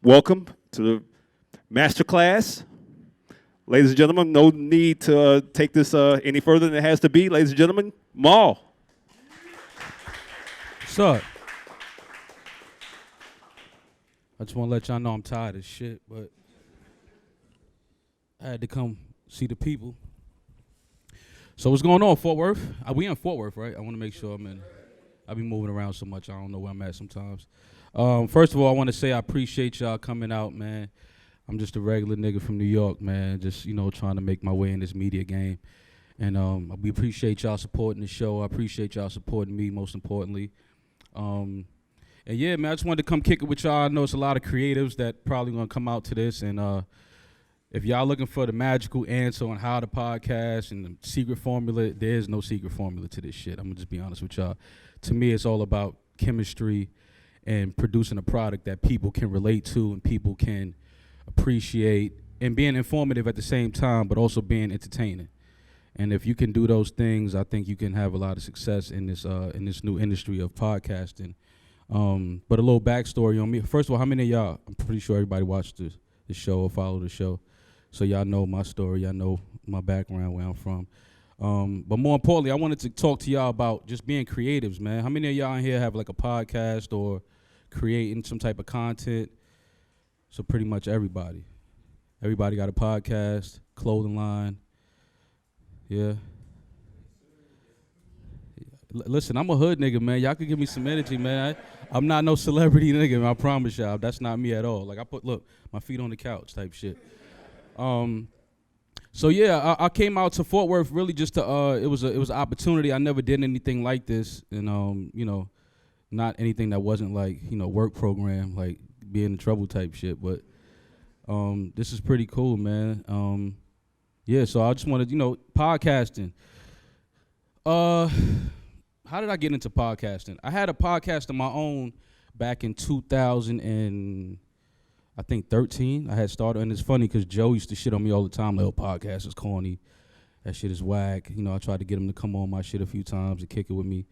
welcome to the masterclass. Ladies and gentlemen, no need to take this any further than it has to be. Ladies and gentlemen, Maul. What's up? I just want to let y'all know I'm tired of shit, but I had to come see the people. So what's going on, Fort Worth? We in Fort Worth, right? I want to make sure I'm in. I be moving around so much, I don't know where I'm at sometimes. First of all, I want to say I appreciate y'all coming out, man. I'm just a regular nigga from New York, man, just, trying to make my way in this media game. And we appreciate y'all supporting the show. I appreciate y'all supporting me, most importantly. And yeah, man, I just wanted to come kick it with y'all. I know it's a lot of creatives that probably gonna come out to this, and if y'all looking for the magical answer on how to podcast and the secret formula, there is no secret formula to this shit. I'm gonna just be honest with y'all. To me, it's all about chemistry and producing a product that people can relate to and people can appreciate, and being informative at the same time, but also being entertaining. And if you can do those things, I think you can have a lot of success in this new industry of podcasting. But a little backstory on me. First of all, how many of y'all, I'm pretty sure everybody watched the show or follow the show, so y'all know my story, y'all know my background, where I'm from. But more importantly, I wanted to talk to y'all about just being creatives, man. How many of y'all in here have like a podcast or creating some type of content? So pretty much everybody. Everybody got a podcast, clothing line. Yeah. Listen, I'm a hood nigga, man. Y'all can give me some energy, man. I'm not no celebrity nigga, man. I promise y'all. That's not me at all. Like, look, my feet on the couch type shit. So yeah, I came out to Fort Worth really just to, it was an opportunity. I never did anything like this, and not anything that wasn't like, work program, like being in trouble type shit. But this is pretty cool, man. Yeah, so I just wanted, podcasting. How did I get into podcasting? I had a podcast of my own back in 2013. I had started, and it's funny because Joe used to shit on me all the time. Like, oh, podcast is corny. That shit is whack. I tried to get him to come on my shit a few times and kick it with me.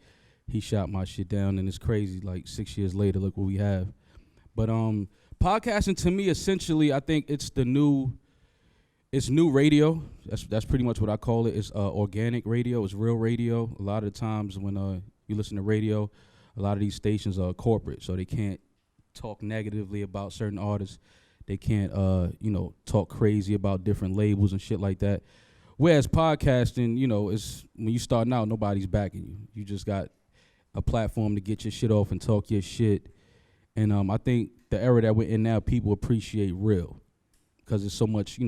He shot my shit down, and it's crazy. Like 6 years later, look what we have. But podcasting to me, essentially, I think it's new radio. That's pretty much what I call it. It's organic radio. It's real radio. A lot of the times when you listen to radio, a lot of these stations are corporate, so they can't talk negatively about certain artists. They can't, talk crazy about different labels and shit like that. Whereas podcasting, is when you starting out, nobody's backing you. You just got a platform to get your shit off and talk your shit. And I think the era that we're in now, people appreciate real, because it's so much,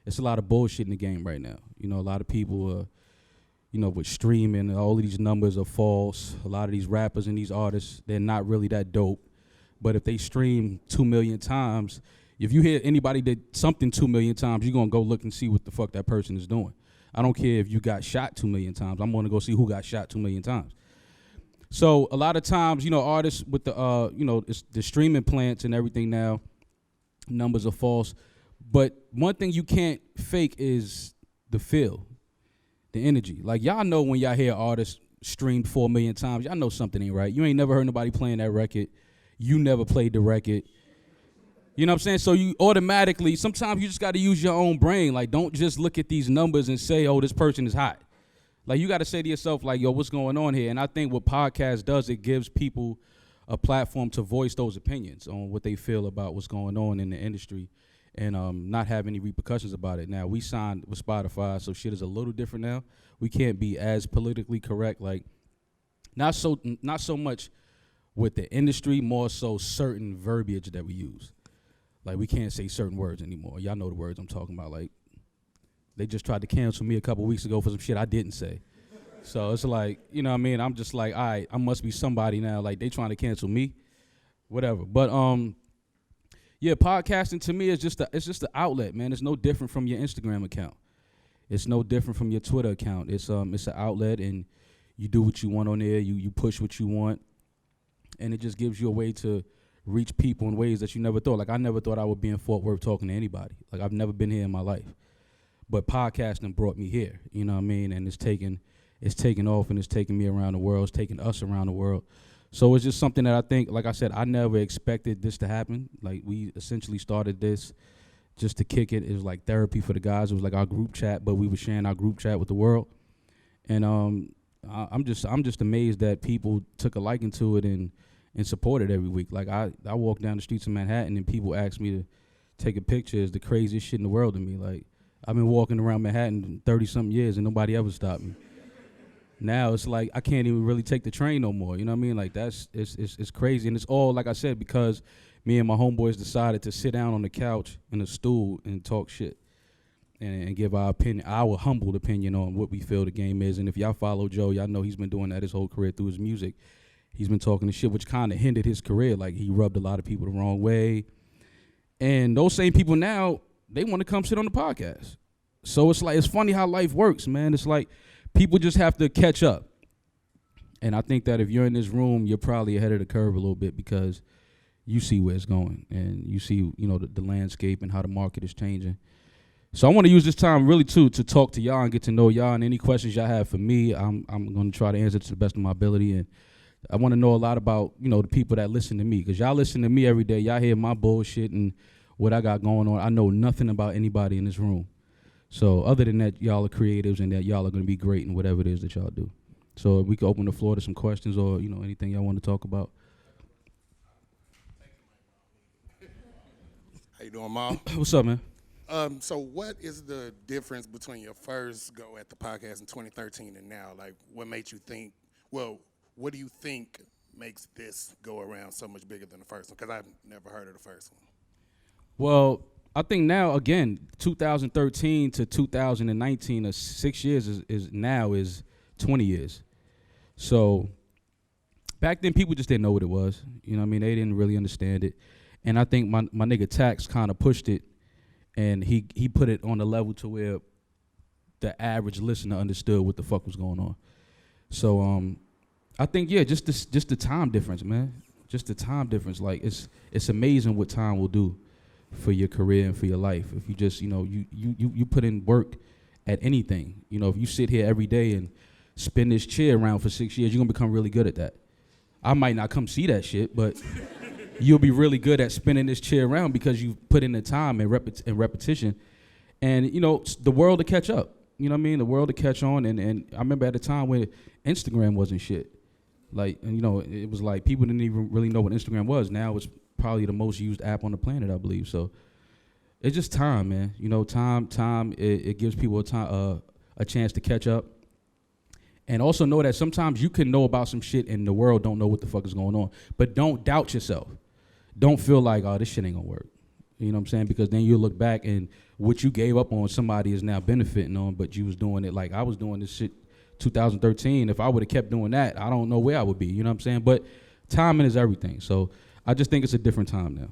it's a lot of bullshit in the game right now. A lot of people, with streaming, all of these numbers are false. A lot of these rappers and these artists, they're not really that dope. But if they stream 2 million times, if you hear anybody did something 2 million times, you're going to go look and see what the fuck that person is doing. I don't care if you got shot 2 million times. I'm going to go see who got shot 2 million times. So a lot of times, artists with the streaming plants and everything now, numbers are false. But one thing you can't fake is the feel, the energy. Like, y'all know when y'all hear artists streamed 4 million times, y'all know something ain't right. You ain't never heard nobody playing that record. You never played the record. You know what I'm saying? So you automatically, sometimes you just got to use your own brain. Like, don't just look at these numbers and say, oh, this person is hot. Like, you got to say to yourself, like, yo, what's going on here? And I think what podcast does, it gives people a platform to voice those opinions on what they feel about what's going on in the industry, and not have any repercussions about it. Now, we signed with Spotify, so shit is a little different now. We can't be as politically correct, like, not so much with the industry, more so certain verbiage that we use. Like, we can't say certain words anymore. Y'all know the words I'm talking about. Like, they just tried to cancel me a couple weeks ago for some shit I didn't say. So it's like, you know what I mean? I'm just like, all right, I must be somebody now. Like, they trying to cancel me, whatever. But yeah, podcasting to me is just an outlet, man. It's no different from your Instagram account. It's no different from your Twitter account. It's an outlet, and you do what you want on there. You push what you want, and it just gives you a way to reach people in ways that you never thought. Like, I never thought I would be in Fort Worth talking to anybody. Like, I've never been here in my life. But podcasting brought me here, you know what I mean? And it's taken off, and it's taking me around the world. It's taking us around the world. So it's just something that I think, like I said, I never expected this to happen. Like, we essentially started this just to kick it. It was like therapy for the guys. It was like our group chat, but we were sharing our group chat with the world. And I'm just amazed that people took a liking to it and support it every week. Like, I walk down the streets of Manhattan and people ask me to take a picture. It's the craziest shit in the world to me. Like, I've been walking around Manhattan 30-something years and nobody ever stopped me. Now it's like I can't even really take the train no more. You know what I mean? Like, it's crazy. And it's all, like I said, because me and my homeboys decided to sit down on the couch in a stool and talk shit and give our opinion, our humbled opinion on what we feel the game is. And if y'all follow Joe, y'all know he's been doing that his whole career through his music. He's been talking the shit, which kind of hindered his career. Like, he rubbed a lot of people the wrong way. And those same people now, they want to come sit on the podcast. So it's like, it's funny how life works, man. It's like people just have to catch up. And I think that if you're in this room, you're probably ahead of the curve a little bit because you see where it's going and you see, you know, the landscape and how the market is changing. So I want to use this time really too to talk to y'all and get to know y'all, and any questions y'all have for me, I'm going to try to answer to the best of my ability. And I want to know a lot about, you know, the people that listen to me, because y'all listen to me every day. Y'all hear my bullshit and what I got going on. I know nothing about anybody in this room. So other than that, y'all are creatives and that y'all are going to be great in whatever it is that y'all do. So we can open the floor to some questions or, you know, anything y'all want to talk about. How you doing, Mal? What's up, man? So what is the difference between your first go at the podcast in 2013 and now? Like, what made you think, well, what do you think makes this go around so much bigger than the first one? Because I've never heard of the first one. Well, I think now, again, 2013 to 2019, 6 years is 20 years. So back then, people just didn't know what it was. You know what I mean? They didn't really understand it. And I think my nigga Tax kind of pushed it, and he put it on a level to where the average listener understood what the fuck was going on. So I think, yeah, just the time difference, man. Just the time difference. Like, it's amazing what time will do for your career and for your life. If you just, you know, you put in work at anything. You know, if you sit here every day and spin this chair around for 6 years, you're going to become really good at that. I might not come see that shit, but you'll be really good at spinning this chair around because you've put in the time and repetition. And, you know, the world to catch up. You know what I mean? The world to catch on. And I remember at a time when Instagram wasn't shit. Like, and, you know, it was like people didn't even really know what Instagram was. Now it's probably the most used app on the planet, I believe. So it's just time, man. You know, time. It gives people a chance to catch up, and also know that sometimes you can know about some shit and the world don't know what the fuck is going on. But don't doubt yourself. Don't feel like, oh, this shit ain't gonna work. You know what I'm saying? Because then you look back and what you gave up on, somebody is now benefiting on, but you was doing it like I was doing this shit 2013. If I would have kept doing that, I don't know where I would be. You know what I'm saying? But timing is everything. So I just think it's a different time now.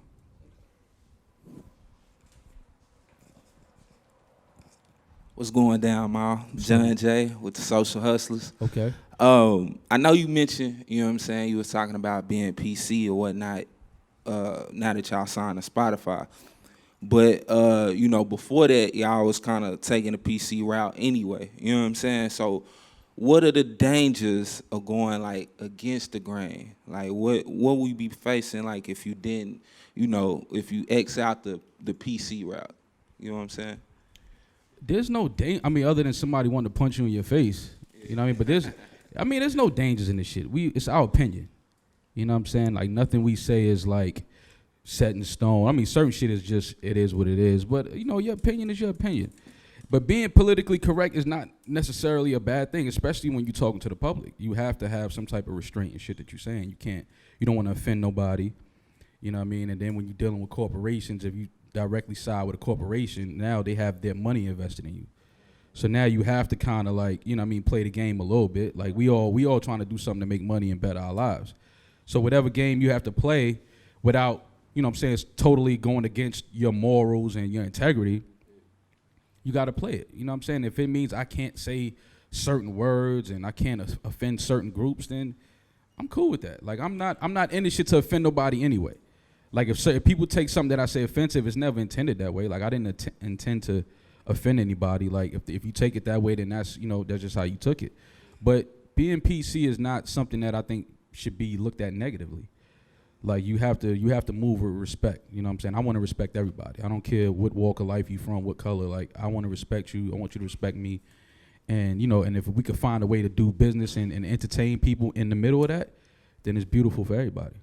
What's going down, Mal? John Jay with the Social Hustlers. Okay. I know you mentioned, you know what I'm saying, you was talking about being PC or whatnot, now that y'all signed to Spotify. But, you know, before that, y'all was kind of taking the PC route anyway, you know what I'm saying? So what are the dangers of going, like, against the grain? Like, what would you be facing, like, if you didn't, you know, if you X out the PC route? You know what I'm saying? There's no danger. I mean, other than somebody wanting to punch you in your face. You know what I mean? But there's no dangers in this shit. It's our opinion. You know what I'm saying? Like, nothing we say is, like, set in stone. I mean, certain shit is just, it is what it is. But, you know, your opinion is your opinion. But being politically correct is not necessarily a bad thing, especially when you're talking to the public. You have to have some type of restraint and shit that you're saying. You don't want to offend nobody. You know what I mean? And then when you're dealing with corporations, if you directly side with a corporation, now they have their money invested in you. So now you have to kind of, like, you know what I mean, play the game a little bit. Like, we all trying to do something to make money and better our lives. So whatever game you have to play without, you know what I'm saying, it's totally going against your morals and your integrity, you got to play it. You know what I'm saying? If it means I can't say certain words and I can't offend certain groups, then I'm cool with that. Like, I'm not in this shit to offend nobody anyway. Like, if people take something that I say offensive, it's never intended that way. Like, I didn't intend to offend anybody. Like, if you take it that way, then that's, you know, that's just how you took it. But being PC is not something that I think should be looked at negatively. Like you have to move with respect. You know what I'm saying? I want to respect everybody. I don't care what walk of life you from, what color. Like I want to respect you. I want you to respect me. And and if we could find a way to do business and entertain people in the middle of that, then it's beautiful for everybody.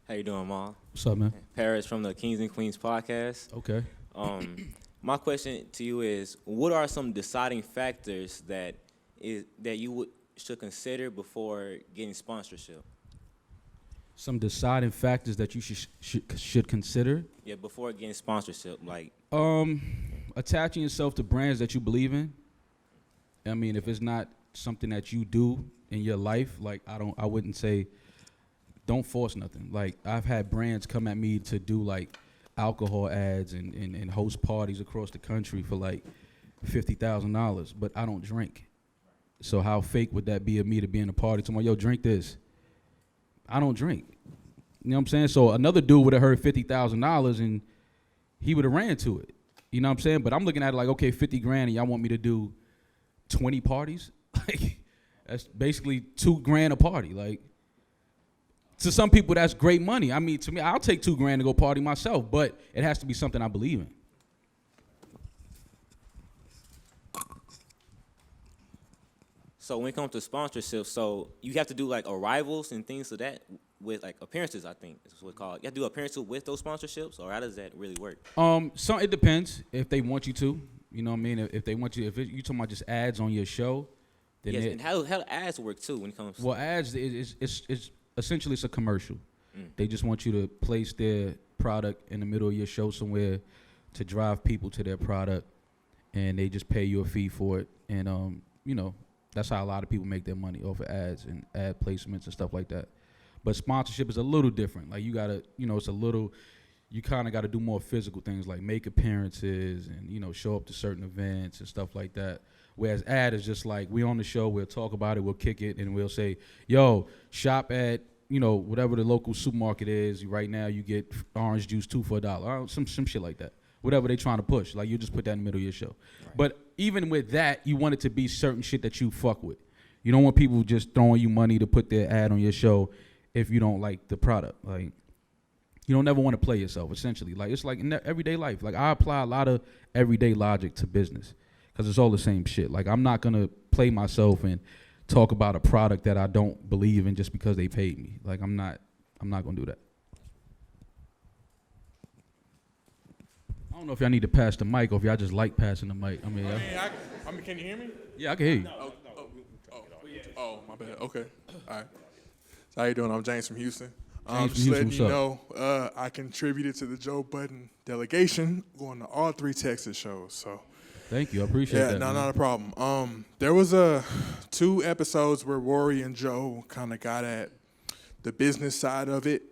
How you doing, Ma? What's up, man? Paris from the Kings and Queens podcast. Okay. My question to you is, what are some deciding factors that you should consider before getting sponsorship? Some deciding factors that you should consider. Yeah, before getting sponsorship, like Attaching yourself to brands that you believe in. I mean, if it's not something that you do in your life, like I wouldn't say, don't force nothing. Like I've had brands come at me to do like alcohol ads and host parties across the country for like $50,000, but I don't drink. So how fake would that be of me to be in a party tomorrow? Yo, drink this. I don't drink. You know what I'm saying? So another dude would have heard $50,000 and he would have ran to it. You know what I'm saying? But I'm looking at it like, okay, 50 grand and y'all want me to do 20 parties? Like that's basically $2,000 a party. Like to some people that's great money. I mean, to me, I'll take $2,000 to go party myself, but it has to be something I believe in. So when it comes to sponsorship, so you have to do like arrivals and things of that with like appearances, I think is what it's called. You have to do appearances with those sponsorships, or how does that really work? So it depends if they want you to. You know what I mean? If they want you, you talking about just ads on your show, then Yes, and how ads work too when it comes. Well, ads is essentially it's a commercial. They just want you to place their product in the middle of your show somewhere to drive people to their product, and they just pay you a fee for it. And that's how a lot of people make their money, off of ads and ad placements and stuff like that. But sponsorship is a little different. Like you gotta, it's a little, you kind of got to do more physical things like make appearances and, show up to certain events and stuff like that. Whereas ad is just like, we on the show, we'll talk about it, we'll kick it, and we'll say, yo, shop at, whatever the local supermarket is. Right now you get orange juice 2 for $1, some shit like that. Whatever they trying to push. Like you just put that in the middle of your show. Right. But even with that, you want it to be certain shit that you fuck with. You don't want people just throwing you money to put their ad on your show if you don't like the product. Like, you don't ever want to play yourself, essentially. Like, it's like in everyday life. Like, I apply a lot of everyday logic to business because it's all the same shit. Like, I'm not going to play myself and talk about a product that I don't believe in just because they paid me. Like, I'm not going to do that. I don't know if y'all need to pass the mic or if y'all just like passing the mic. I mean, can you hear me? Yeah, I can hear you. Oh, my bad. Okay. All right. So how you doing? I'm James from Houston. James Just from letting Houston, you know, I contributed to the Joe Budden delegation, going to all 3 Texas shows. So thank you. I appreciate that. Yeah, man. not a problem. There was 2 episodes where Rory and Joe kind of got at the business side of it,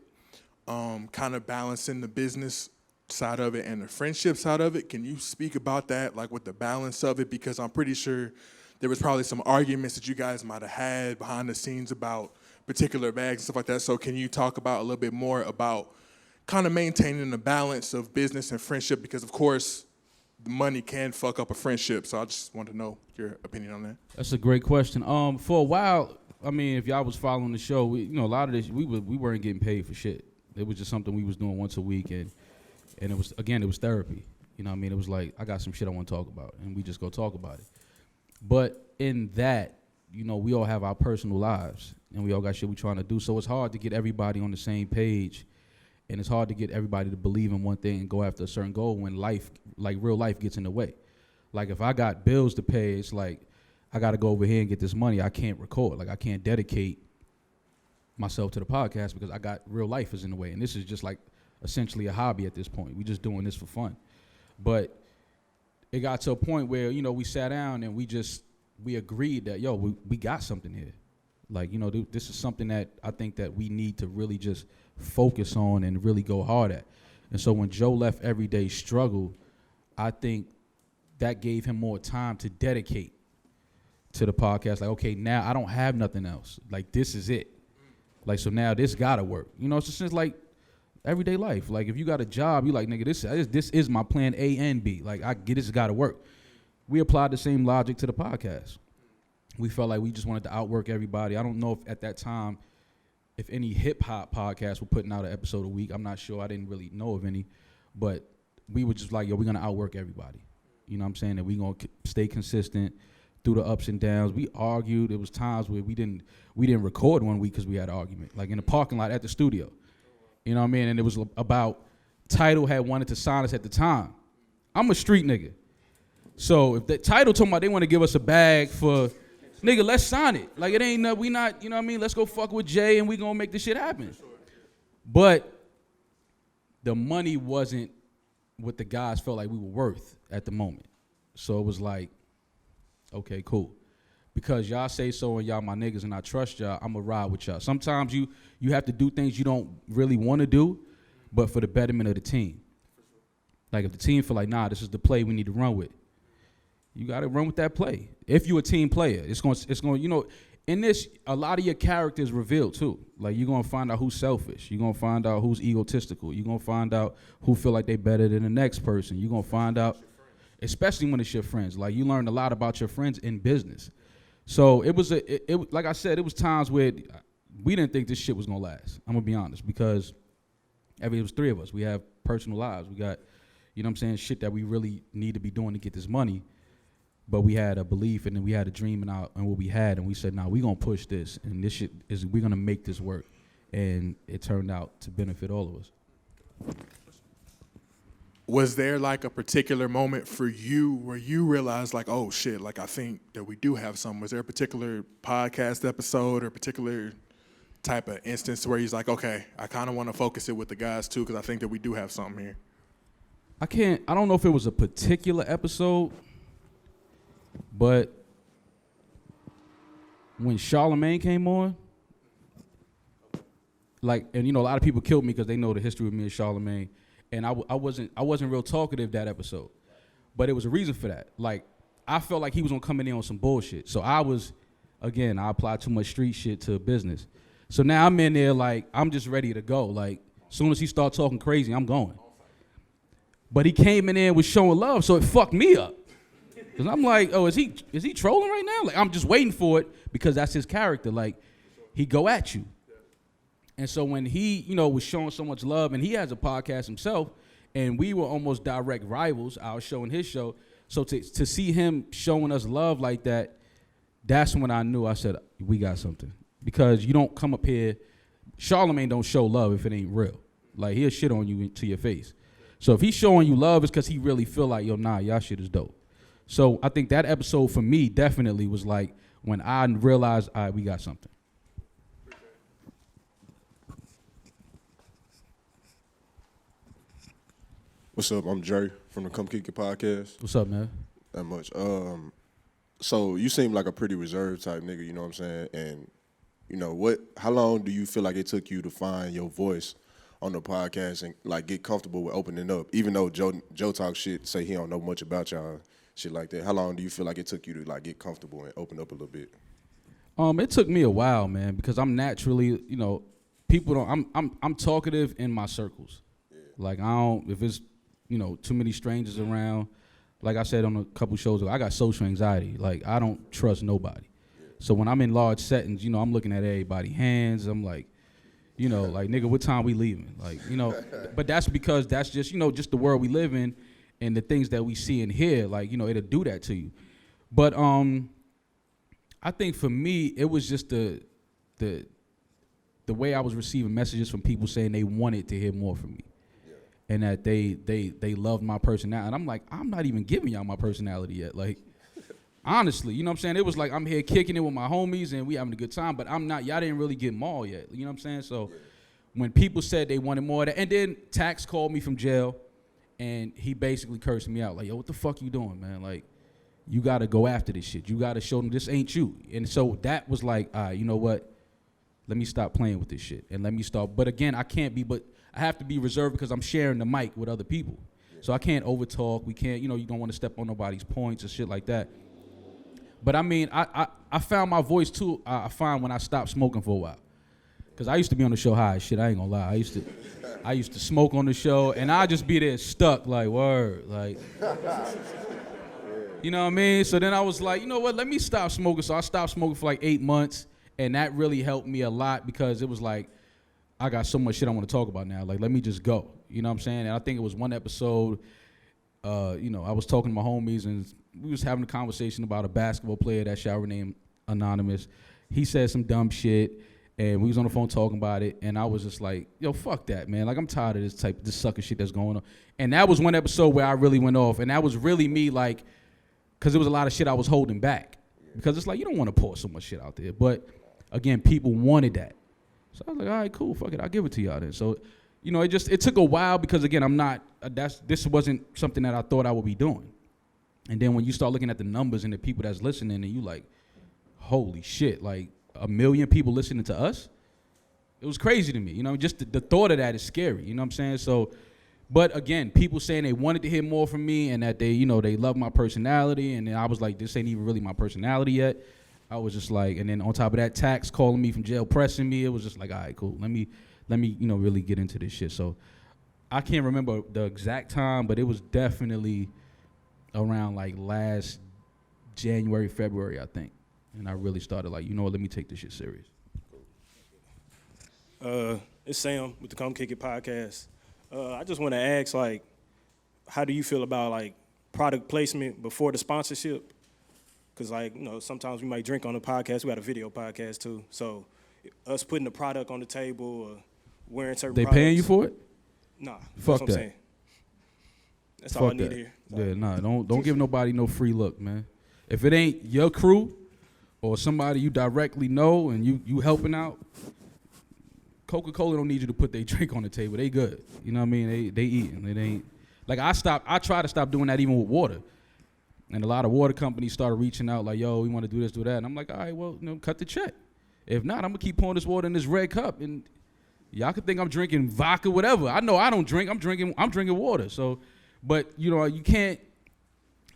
kind of balancing the business side of it and the friendship side of it. Can you speak about that, like with the balance of it? Because I'm pretty sure there was probably some arguments that you guys might have had behind the scenes about particular bags and stuff like that. So can you talk about a little bit more about kind of maintaining the balance of business and friendship? Because, of course, money can fuck up a friendship. So I just want to know your opinion on that. That's a great question. For a while, I mean, if y'all was following the show, a lot of this, we weren't getting paid for shit. It was just something we was doing once a week, and it was therapy. You know what I mean? It was like, I got some shit I want to talk about, and we just go talk about it. But in that, we all have our personal lives, and we all got shit we trying to do. So it's hard to get everybody on the same page, and it's hard to get everybody to believe in one thing and go after a certain goal when life, like real life, gets in the way. Like if I got bills to pay, it's like I got to go over here and get this money. I can't record. Like I can't dedicate myself to the podcast because I got real life is in the way. And this is just like essentially a hobby at this point. We just doing this for fun. But it got to a point where, we sat down and we agreed that, we got something here. Like, this is something that I think that we need to really just focus on and really go hard at. And so when Joe left Everyday Struggle, I think that gave him more time to dedicate to the podcast. Like, okay, now I don't have nothing else. Like, this is it. Like, so now this gotta work. It's just like everyday life. Like, if you got a job, you like, nigga, this is my plan A and B. Like, I get this gotta work. We applied the same logic to the podcast. we felt like we just wanted to outwork everybody. I don't know if at that time, if any hip hop podcasts were putting out an episode a week. I'm not sure. I didn't really know of any, but we were just like, yo, we're gonna outwork everybody. You know what I'm saying? That we gonna stay consistent through the ups and downs. We argued. There was times where we didn't record one week because we had an argument, like in the parking lot at the studio. You know what I mean? And it was about Tidal had wanted to sign us at the time. I'm a street nigga. So if the Tidal talking about they want to give us a bag for, nigga, let's sign it. Like it ain't, we not, you know what I mean? Let's go fuck with Jay and we gonna make this shit happen. But the money wasn't what the guys felt like we were worth at the moment. So it was like, okay, cool. Because y'all say so and y'all my niggas and I trust y'all, I'ma ride with y'all. Sometimes you have to do things you don't really want to do, but for the betterment of the team. Like if the team feel like, nah, this is the play we need to run with, you gotta run with that play. If you're a team player, it's going, you know, in this, a lot of your characters revealed too. Like you're gonna find out who's selfish. You're gonna find out who's egotistical. You're gonna find out who feel like they better than the next person. You're gonna find out, especially when it's your friends. Like you learn a lot about your friends in business. So it was like I said, it was times where we didn't think this shit was gonna last. I'm gonna be honest, because it was three of us. We have personal lives. We got, you know what I'm saying, shit that we really need to be doing to get this money. But we had a belief and then we had a dream in what we had, and we said, nah, we gonna push this, and this shit we're gonna make this work. And it turned out to benefit all of us. Was there like a particular moment for you where you realized like, oh shit, like I think that we do have something? Was there a particular podcast episode or a particular type of instance where he's like, okay, I kind of want to focus it with the guys too because I think that we do have something here? I don't know if it was a particular episode, but when Charlamagne came on, like, and you know, a lot of people killed me because they know the history with me and Charlamagne, and I wasn't real talkative that episode, but it was a reason for that. Like, I felt like he was gonna come in there on some bullshit, so I applied too much street shit to business. So now I'm in there like I'm just ready to go. Like, as soon as he start talking crazy, I'm going. But he came in there with showing love, so it fucked me up. Cause I'm like, oh, is he trolling right now? Like, I'm just waiting for it because that's his character. Like, he go at you. And so when he, you know, was showing so much love, and he has a podcast himself, and we were almost direct rivals, our show and his show. So to see him showing us love like that, that's when I knew. I said, we got something. Because you don't come up here, Charlamagne don't show love if it ain't real. Like, he'll shit on you to your face. So if he's showing you love, it's because he really feel like, yo, nah, y'all shit is dope. So I think that episode for me definitely was like when I realized, all right, we got something. What's up? I'm Jerry from the Come Kick It podcast. What's up, man? That much. So you seem like a pretty reserved type nigga, you know what I'm saying? And you know how long do you feel like it took you to find your voice on the podcast and like get comfortable with opening up? Even though Joe talk shit, say he don't know much about y'all, shit like that. How long do you feel like it took you to like get comfortable and open up a little bit? It took me a while, man, because I'm naturally, you know, people don't. I'm talkative in my circles. Yeah. Like, I don't, if it's, you know, too many strangers around. Like I said on a couple shows ago, I got social anxiety. Like, I don't trust nobody. Yeah. So when I'm in large settings, you know, I'm looking at everybody's hands. I'm like, you know, like, nigga, what time we leaving? Like, you know, but that's because that's just, you know, just the world we live in and the things that we see and hear. Like, you know, it'll do that to you. But I think for me, it was just the way I was receiving messages from people saying they wanted to hear more from me. And that they loved my personality. And I'm like, I'm not even giving y'all my personality yet. Like, honestly, you know what I'm saying? It was like I'm here kicking it with my homies and we having a good time, but I'm not, y'all didn't really get them all yet. You know what I'm saying? So when people said they wanted more of that, and then Tax called me from jail and he basically cursed me out. Like, yo, what the fuck you doing, man? Like, you got to go after this shit. You got to show them this ain't you. And so that was like, all right, you know what? Let me stop playing with this shit and let me start. But again, I have to be reserved because I'm sharing the mic with other people. Yeah. So I can't overtalk. We can't, you know, you don't want to step on nobody's points or shit like that. But I mean, I found my voice too, I find when I stopped smoking for a while. Because I used to be on the show high as shit, I ain't gonna lie. I used to smoke on the show and I'd just be there stuck like, word, like. You know what I mean? So then I was like, you know what, let me stop smoking. So I stopped smoking for like 8 months, and that really helped me a lot because it was like, I got so much shit I want to talk about now. Like, let me just go. You know what I'm saying? And I think it was one episode, you know, I was talking to my homies, and we was having a conversation about a basketball player that shall remain anonymous. He said some dumb shit, and we was on the phone talking about it, and I was just like, yo, fuck that, man. Like, I'm tired of this sucker shit that's going on. And that was one episode where I really went off, and that was really me, like, because there was a lot of shit I was holding back. Because it's like, you don't want to pour so much shit out there. But, again, people wanted that. So I was like, all right, cool, fuck it, I'll give it to y'all then. So, you know, it took a while because, again, I'm not, this wasn't something that I thought I would be doing. And then when you start looking at the numbers and the people that's listening, and you like, holy shit, like 1 million people listening to us? It was crazy to me, you know, just the thought of that is scary, you know what I'm saying? So, but again, people saying they wanted to hear more from me and that they, you know, they love my personality, and then I was like, this ain't even really my personality yet. I was just like, and then on top of that, Tax calling me from jail, pressing me. It was just like, all right, cool. Let me, you know, really get into this shit. So I can't remember the exact time, but it was definitely around like last January, February, I think. And I really started like, you know what, let me take this shit serious. It's Sam with the Come Kick It podcast. I just want to ask, like, how do you feel about like product placement before the sponsorship? Because, like, you know, sometimes we might drink on the podcast. We got a video podcast, too. So us putting the product on the table or wearing certain products. They paying you for it? Nah. Fuck that's what I'm that. saying. That's Fuck all I need that. to hear. Yeah, nah, don't give nobody no free look, man. If it ain't your crew or somebody you directly know and you helping out, Coca-Cola don't need you to put their drink on the table. They good. You know what I mean? They eating. It ain't. Like, I try to stop doing that even with water. And a lot of water companies started reaching out like, yo, we want to do this, do that. And I'm like, all right, well, you know, cut the check. If not, I'm going to keep pouring this water in this red cup. And y'all could think I'm drinking vodka, whatever. I know I don't drink. I'm drinking water. So, but, you know, you can't.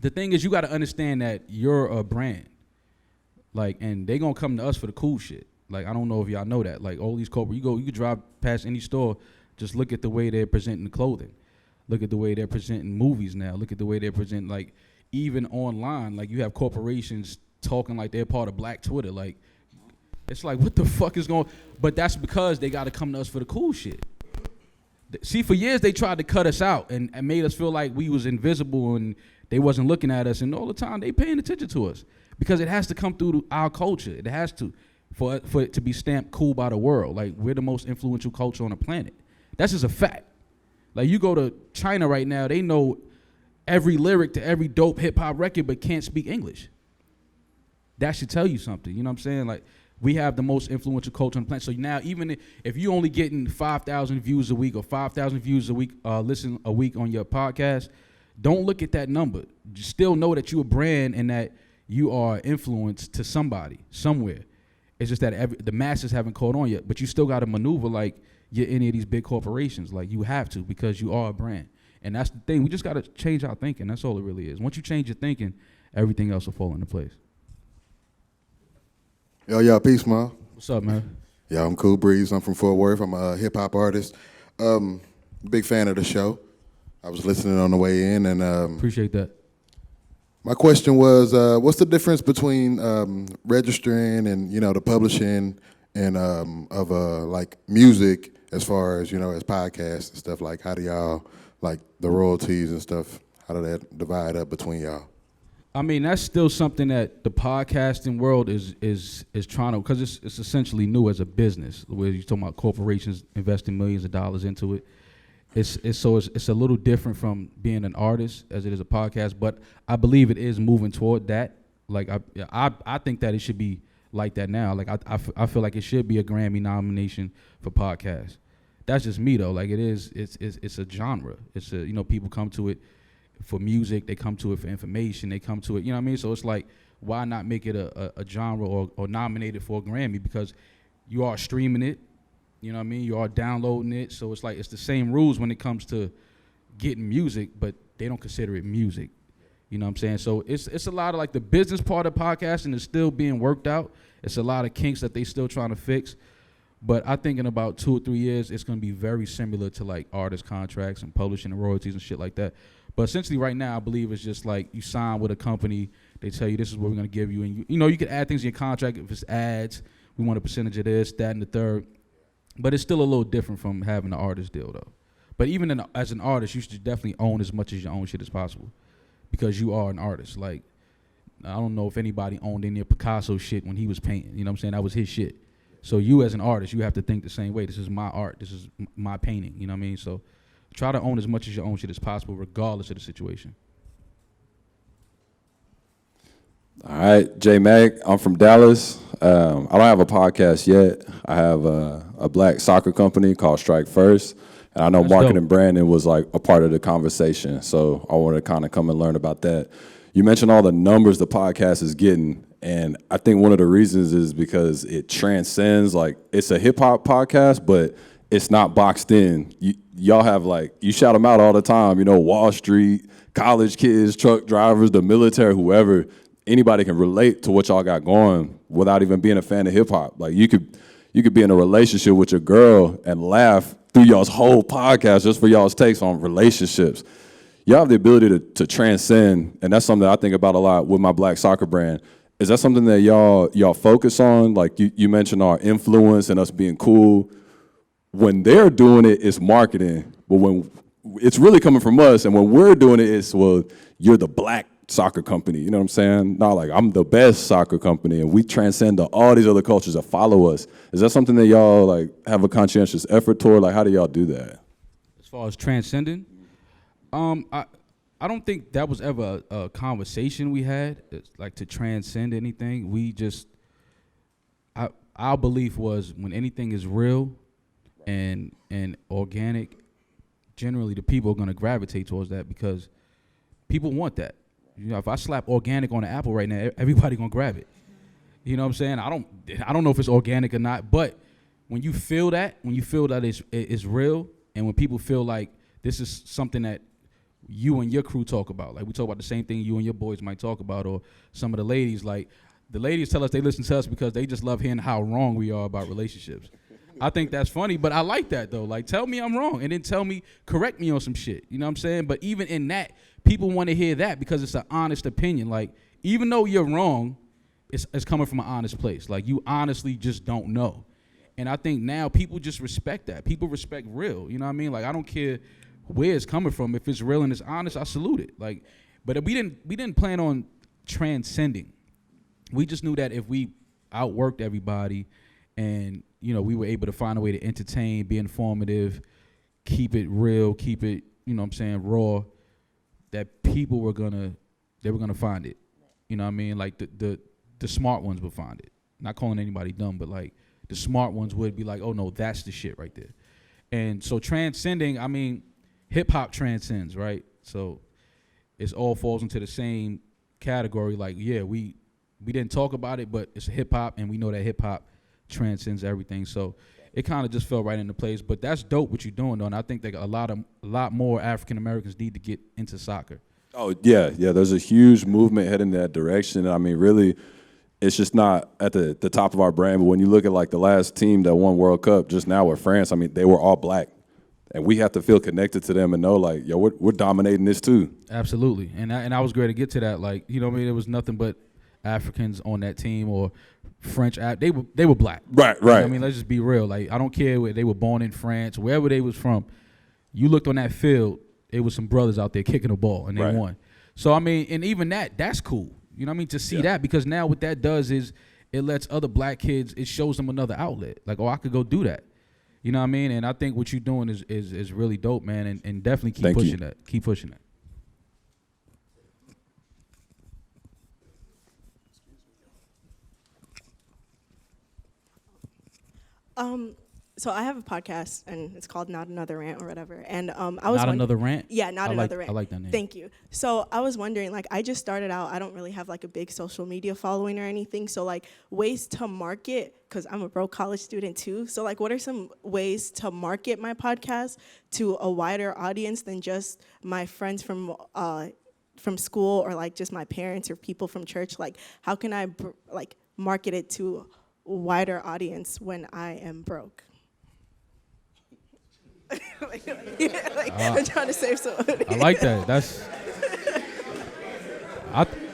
The thing is, you got to understand that you're a brand. Like, and they going to come to us for the cool shit. Like, I don't know if y'all know that. Like, all these corporate, you could drive past any store, just look at the way they're presenting the clothing. Look at the way they're presenting movies now. Look at the way they're presenting, like, even online, like, you have corporations talking like they're part of Black Twitter. Like, it's like, what the fuck is going on? But that's because they got to come to us for the cool shit. See, for years, they tried to cut us out and made us feel like we was invisible and they wasn't looking at us. And all the time, they paying attention to us because it has to come through our culture. It has to, for it to be stamped cool by the world. Like, we're the most influential culture on the planet. That's just a fact. Like, you go to China right now, they know every lyric to every dope hip-hop record but can't speak English. That should tell you something, you know what I'm saying? Like, we have the most influential culture on the planet. So now, even if you're only getting 5,000 views a week or 5,000 views a week, listen a week on your podcast, don't look at that number. Just still know that you're a brand and that you are influence to somebody, somewhere. It's just that the masses haven't caught on yet, but you still got to maneuver like you're any of these big corporations. Like, you have to, because you are a brand. And that's the thing. We just got to change our thinking. That's all it really is. Once you change your thinking, everything else will fall into place. Yo, peace, man. What's up, man? Yeah, I'm Cool Breeze. I'm from Fort Worth. I'm a hip-hop artist. Big fan of the show. I was listening on the way in, and Appreciate that. my question was, what's the difference between registering and, you know, the publishing and of like music as far as, you know, as podcasts and stuff? Like, how do y'all, like, the royalties and stuff, how do that divide up between y'all? I mean, that's still something that the podcasting world is trying to, because it's essentially new as a business, where you're talking about corporations investing millions of dollars into it. It's a little different from being an artist as it is a podcast, but I believe it is moving toward that. Like, I think that it should be like that now. Like, I feel like it should be a Grammy nomination for podcasts. That's just me though. Like, it's a genre. It's a, you know, people come to it for music, they come to it for information, they come to it, you know what I mean? So it's like, why not make it a genre or nominate it for a Grammy? Because you are streaming it, you know what I mean? You are downloading it. So it's like, it's the same rules when it comes to getting music, but they don't consider it music. You know what I'm saying? So it's a lot of, like, the business part of podcasting is still being worked out. It's a lot of kinks that they still trying to fix. But I think in about 2 or 3 years, it's going to be very similar to like artist contracts and publishing and royalties and shit like that. But essentially right now, I believe it's just like you sign with a company. They tell you this is what we're going to give you. And, you can add things in your contract. If it's ads, we want a percentage of this, that, and the third. But it's still a little different from having an artist deal, though. But even as an artist, you should definitely own as much of your own shit as possible because you are an artist. Like, I don't know if anybody owned any of Picasso shit when he was painting. You know what I'm saying? That was his shit. So you as an artist, you have to think the same way. This is my art. This is my painting. You know what I mean? So try to own as much of your own shit as possible, regardless of the situation. All right, J Mag. I'm from Dallas. I don't have a podcast yet. I have a black soccer company called Strike First. And I know That's marketing dope. and branding was like a part of the conversation. So I wanted to kind of come and learn about that. You mentioned all the numbers the podcast is getting. And I think one of the reasons is because it transcends, like, it's a hip-hop podcast, but it's not boxed in. Y'all have, like, you shout them out all the time, Wall Street, college kids, truck drivers, the military, whoever. Anybody can relate to what y'all got going without even being a fan of hip-hop. Like, you could be in a relationship with your girl and laugh through y'all's whole podcast just for y'all's takes on relationships. Y'all have the ability to transcend, and that's something that I think about a lot with my black soccer brand. Is that something that y'all focus on? Like you mentioned our influence and us being cool. When they're doing it, it's marketing. But when it's really coming from us, and when we're doing it, it's, well, you're the black soccer company. You know what I'm saying? Not like I'm the best soccer company, and we transcend to all these other cultures that follow us. Is that something that y'all like have a conscientious effort toward? Like, how do y'all do that? As far as transcending, I don't think that was ever a conversation we had, like to transcend anything. We just, our belief was when anything is real and organic, generally the people are going to gravitate towards that because people want that. If I slap organic on an apple right now, everybody going to grab it. You know what I'm saying? I don't know if it's organic or not, but when you feel that it's real, and when people feel like this is something that you and your crew talk about. Like, we talk about the same thing you and your boys might talk about, or some of the ladies. Like, the ladies tell us they listen to us because they just love hearing how wrong we are about relationships. I think that's funny, but I like that, though. Like, tell me I'm wrong, and then correct me on some shit. You know what I'm saying? But even in that, people want to hear that because it's an honest opinion. Like, even though you're wrong, it's coming from an honest place. Like, you honestly just don't know. And I think now people just respect that. People respect real. You know what I mean? Like, I don't care where it's coming from. If it's real and it's honest, I salute it. Like, but we didn't plan on transcending. We just knew that if we outworked everybody and, we were able to find a way to entertain, be informative, keep it real, keep it, raw, that people were gonna find it. You know what I mean? Like the smart ones would find it. Not calling anybody dumb, but like the smart ones would be like, oh no, that's the shit right there. And so transcending, I mean, hip hop transcends, right? So it all falls into the same category. Like, yeah, we didn't talk about it, but it's hip hop, and we know that hip hop transcends everything. So it kind of just fell right into place. But that's dope what you're doing, though. And I think that a lot more African Americans need to get into soccer. Oh, yeah. There's a huge movement heading in that direction. I mean, really, it's just not at the top of our brand. But when you look at like the last team that won World Cup just now with France, I mean, they were all black. And we have to feel connected to them and know, like, yo, we're dominating this too. Absolutely. And I was great to get to that. Like, you know what I mean? There was nothing but Africans on that team, or French. They were black. Right. You know what I mean, let's just be real. Like, I don't care where they were born in France, wherever they was from. You looked on that field, it was some brothers out there kicking the ball, and they won. So, I mean, and even that's cool. You know what I mean? To see that, because now what that does is it lets other black kids, it shows them another outlet. Like, oh, I could go do that. You know what I mean? And I think what you're doing is really dope, man, and definitely keep pushing that. Keep pushing that. So I have a podcast, and it's called Not Another Rant or whatever. And I was Not Another Rant? Yeah, Not Another Rant. I like that name. Thank you. So I was wondering, like, I just started out. I don't really have like a big social media following or anything. So like ways to market, because I'm a broke college student too. So like, what are some ways to market my podcast to a wider audience than just my friends from school, or like just my parents or people from church? Like, how can I like market it to wider audience when I am broke? I'm trying to save some money. I like that. That's.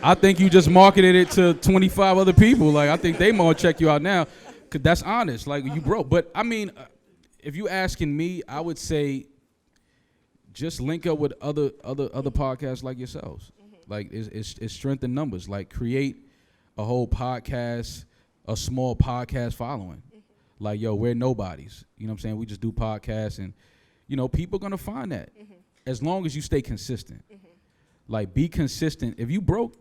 I think you just marketed it to 25 other people. Like, I think they more check you out now, cause that's honest. Like, you broke. But I mean, if you asking me, I would say just link up with other podcasts like yourselves. Like, it's strength in numbers. Like, create a whole podcast, a small podcast following. Like, yo, we're nobodies. You know what I'm saying? We just do podcasts, and you know, people gonna find that as long as you stay consistent. Like, be consistent. If you broke,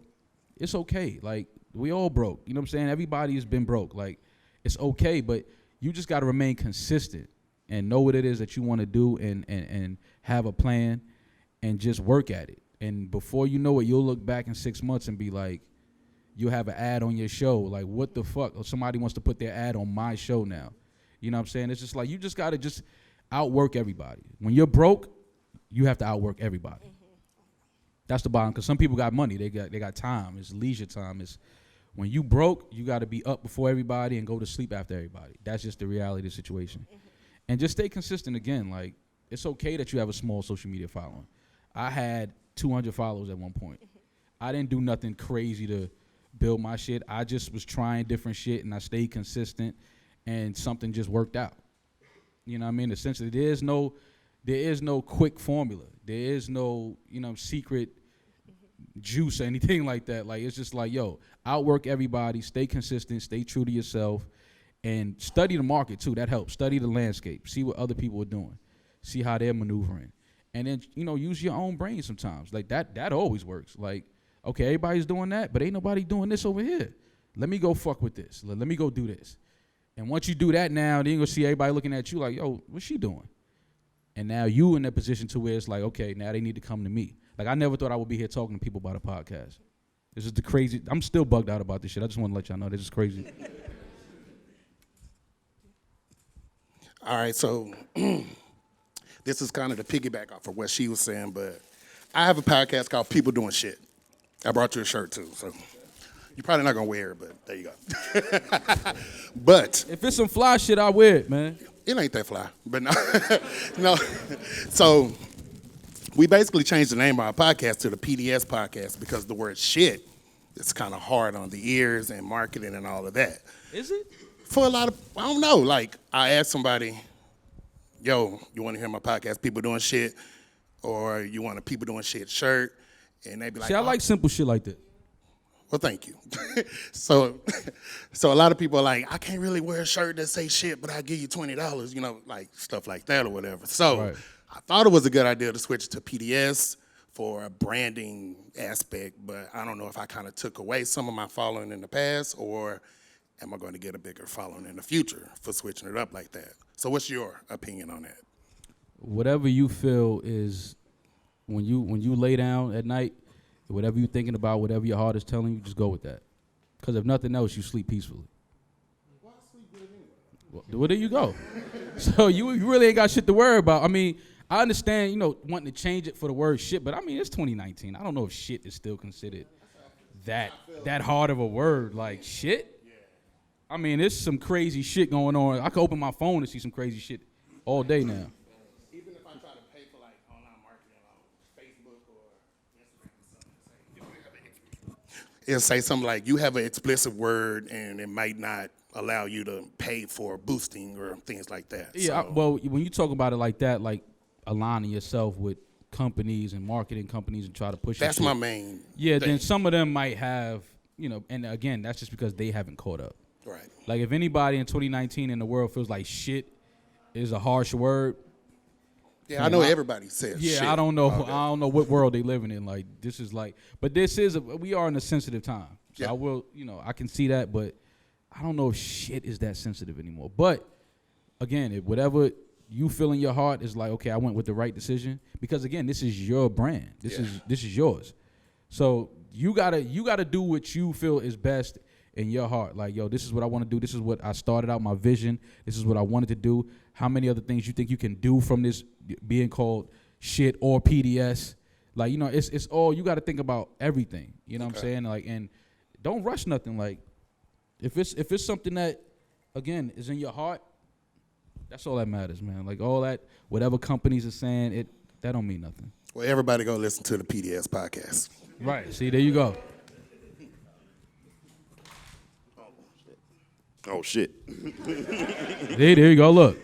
it's okay. Like, we all broke. You know what I'm saying? Everybody has been broke. Like, it's okay, but you just got to remain consistent and know what it is that you want to do and have a plan and just work at it. And before you know it, you'll look back in 6 months and be like, you'll have an ad on your show. Like, what the fuck? Or somebody wants to put their ad on my show now. You know what I'm saying? It's just like, you just got to just outwork everybody. When you're broke, you have to outwork everybody. That's the bottom, because some people got money. They got time. It's leisure time. It's when you broke, you got to be up before everybody and go to sleep after everybody. That's just the reality of the situation. And just stay consistent again. Like, it's okay that you have a small social media following. I had 200 followers at one point. I didn't do nothing crazy to build my shit. I just was trying different shit, and I stayed consistent, and something just worked out. You know what I mean? Essentially, there is no quick formula. There is no, secret juice or anything like that. Like, it's just like, yo, outwork everybody, stay consistent, stay true to yourself, and study the market too. That helps. Study the landscape. See what other people are doing. See how they're maneuvering. And then, use your own brain sometimes. Like, that always works. Like, okay, everybody's doing that, but ain't nobody doing this over here. Let me go fuck with this. Let me go do this. And once you do that now, then you're going to see everybody looking at you like, yo, what's she doing? And now you in that position to where it's like, okay, now they need to come to me. Like, I never thought I would be here talking to people about a podcast. This is the crazy. I'm still bugged out about this shit. I just want to let y'all know this is crazy. All right, so this is kind of the piggyback off of what she was saying, but I have a podcast called People Doing Shit. I brought you a shirt too, so you're probably not gonna wear it, but there you go. But if it's some fly shit, I wear it, man. It ain't that fly, but no, no. So we basically changed the name of our podcast to the PDS podcast because the word shit is kind of hard on the ears and marketing and all of that. Is it? For a lot of, I don't know. Like, I asked somebody, yo, you want to hear my podcast, People Doing Shit? Or you want a People Doing Shit shirt? And they be like, see, I like simple shit like that. Well, thank you. So a lot of people are like, I can't really wear a shirt that say shit, but I'll give you $20, like stuff like that or whatever. So right. I thought it was a good idea to switch to PDS for a branding aspect, but I don't know if I kind of took away some of my following in the past, or am I going to get a bigger following in the future for switching it up like that? So what's your opinion on that? Whatever you feel is, when you lay down at night, whatever you're thinking about, whatever your heart is telling you, just go with that. Because if nothing else, you sleep peacefully. Why sleep good anyway? Well, there you go. So you really ain't got shit to worry about. I mean, I understand, wanting to change it for the word shit, but I mean, it's 2019. I don't know if shit is still considered that hard of a word, like shit. I mean, there's some crazy shit going on. I can open my phone and see some crazy shit all day now. Even if I try to pay for like online marketing on Facebook or Instagram, it'll say something like, you have an explicit word and it might not allow you to pay for boosting or things like that. Yeah, so, well, when you talk about it like that, like aligning yourself with companies and marketing companies and try to push that's your my shit. main Yeah, thing. then some of them might have, and again, that's just because they haven't caught up. Right. Like, if anybody in 2019 in the world feels like shit is a harsh word. Yeah, I know everybody says Yeah, shit. I don't know. I don't know what world they living in. Like, this is like, but we are in a sensitive time. So Yeah. I will, I can see that, but I don't know if shit is that sensitive anymore. But again, if whatever you feel in your heart is like, okay, I went with the right decision, because again, this is your brand. This is yours. So you gotta do what you feel is best in your heart. Like, yo, this is what I want to do. This is what I started out, my vision. This is what I wanted to do. How many other things you think you can do from this being called shit or PDS? Like, it's all, you got to think about everything. You know what I'm saying? Like, and don't rush nothing. Like, if it's something that again, is in your heart, that's all that matters, man. Like all that, whatever companies are saying, that don't mean nothing. Well, everybody go listen to the PDS podcast. Right. See, there you go. Oh, shit. There you go. Look.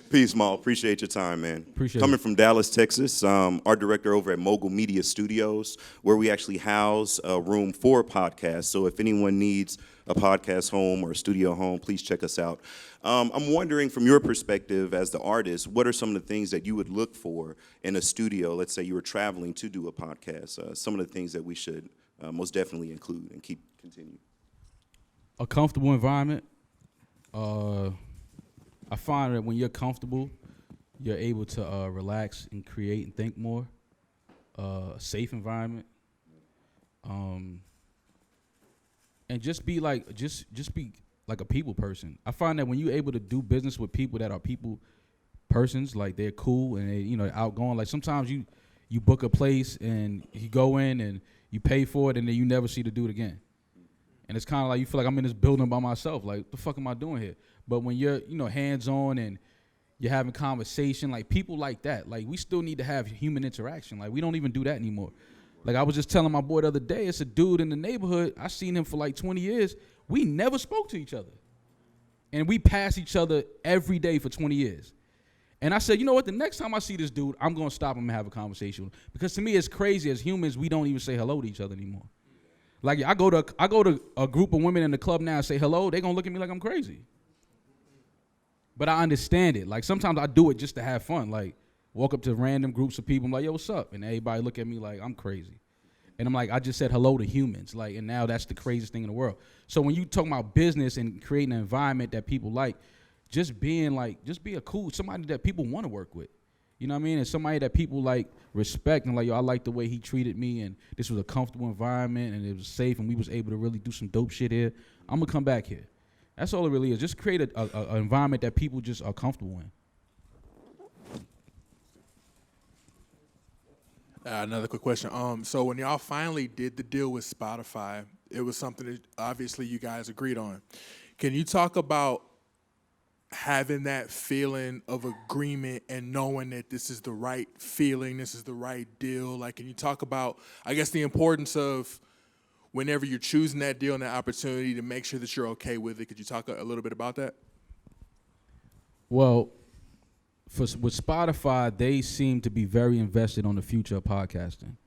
Peace, Maul. Appreciate your time, man. Appreciate Coming it. from Dallas, Texas, art director over at Mogul Media Studios, where we actually house a room for podcasts. So if anyone needs a podcast home or a studio home, please check us out. I'm wondering, from your perspective as the artist, what are some of the things that you would look for in a studio? Let's say you were traveling to do a podcast. Some of the things that we should most definitely include and continue. A comfortable environment. I find that when you're comfortable, you're able to relax and create and think more. A safe environment. And just be like a people person. I find that when you're able to do business with people that are people persons, like they're cool and they're outgoing. Like sometimes you book a place and you go in and you pay for it and then you never see the dude again. And it's kind of like you feel like I'm in this building by myself. Like, what the fuck am I doing here? But when you're, hands-on and you're having conversation, like people like that, like we still need to have human interaction. Like we don't even do that anymore. Like I was just telling my boy the other day, it's a dude in the neighborhood. I seen him for like 20 years. We never spoke to each other. And we passed each other every day for 20 years. And I said, you know what? The next time I see this dude, I'm going to stop him and have a conversation with him. Because to me, it's crazy. As humans, we don't even say hello to each other anymore. Like I go to a group of women in the club now and say hello, they're gonna look at me like I'm crazy. But I understand it. Like sometimes I do it just to have fun. Like walk up to random groups of people, I'm like, yo, what's up? And everybody look at me like I'm crazy. And I'm like, I just said hello to humans. Like, and now that's the craziest thing in the world. So when you talk about business and creating an environment that people like, just be a cool, somebody that people want to work with. You know what I mean? And somebody that people like respect and like, yo, I like the way he treated me and this was a comfortable environment and it was safe and we was able to really do some dope shit here. I'm gonna come back here. That's all it really is. Just create an environment that people just are comfortable in. Another quick question. So when y'all finally did the deal with Spotify, it was something that obviously you guys agreed on. Can you talk about having that feeling of agreement and knowing that this is the right feeling, this is the right deal? Like, can you talk about, I guess, the importance of whenever you're choosing that deal and that opportunity to make sure that you're okay with it? Could you talk a little bit about that? Well, with Spotify, they seem to be very invested on the future of podcasting.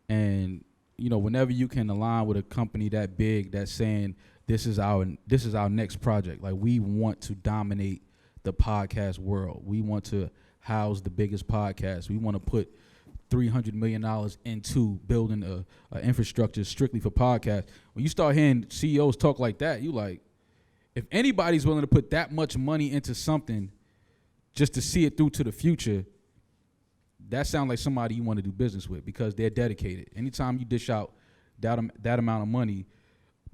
And, whenever you can align with a company that big that's saying, this is our next project. Like we want to dominate the podcast world. We want to house the biggest podcast. We want to put $300 million into building a infrastructure strictly for podcasts. When you start hearing CEOs talk like that, you like, if anybody's willing to put that much money into something just to see it through to the future, that sounds like somebody you want to do business with because they're dedicated. Anytime you dish out that amount of money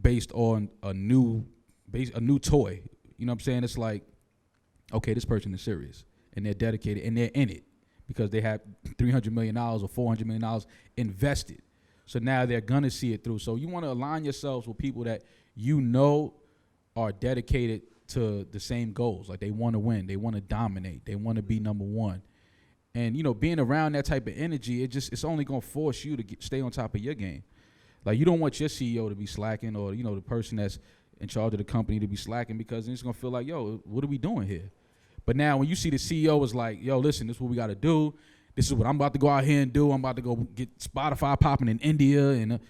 based on a new toy, you know what I'm saying? It's like, okay, this person is serious and they're dedicated and they're in it because they have $300 million or $400 million invested. So now they're gonna see it through. So you want to align yourselves with people that are dedicated to the same goals. Like they want to win, they want to dominate, they want to be number one. And being around that type of energy, it's only gonna force you to stay on top of your game. Like you don't want your CEO to be slacking or the person that's in charge of the company to be slacking because it's gonna feel like, yo, what are we doing here? But now when you see the CEO is like, yo, listen, this is what we gotta do. This is what I'm about to go out here and do. I'm about to go get Spotify popping in India, and you're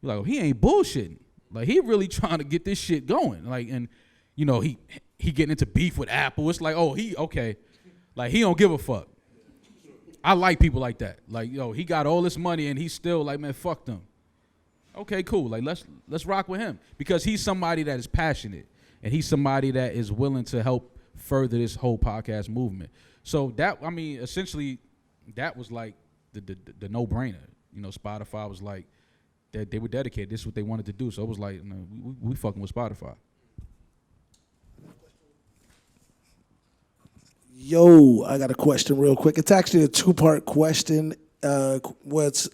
like, oh, he ain't bullshitting. Like he really trying to get this shit going. Like, and he getting into beef with Apple. It's like, oh, he okay. Like he don't give a fuck. I like people like that. Like, yo, he got all this money and he's still like, man, fuck them. Okay, cool. Like let's rock with him because he's somebody that is passionate and he's somebody that is willing to help further this whole podcast movement. So essentially, that was like the no-brainer. Spotify was like that they were dedicated. This is what they wanted to do. So it was like, we fucking with Spotify. Yo, I got a question real quick. It's actually a two-part question. What's,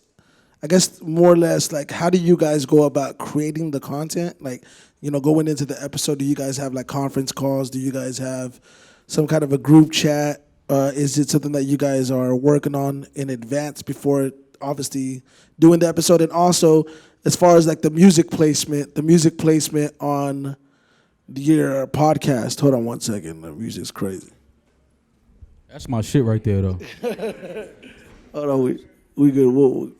I guess, more or less like, how do you guys go about creating the content? Like, going into the episode, do you guys have like conference calls? Do you guys have some kind of a group chat? Is it something that you guys are working on in advance before obviously doing the episode? And also, as far as like the music placement on your podcast. Hold on one second. The music's crazy. That's my shit right there, though. Hold on, we good. Whoa.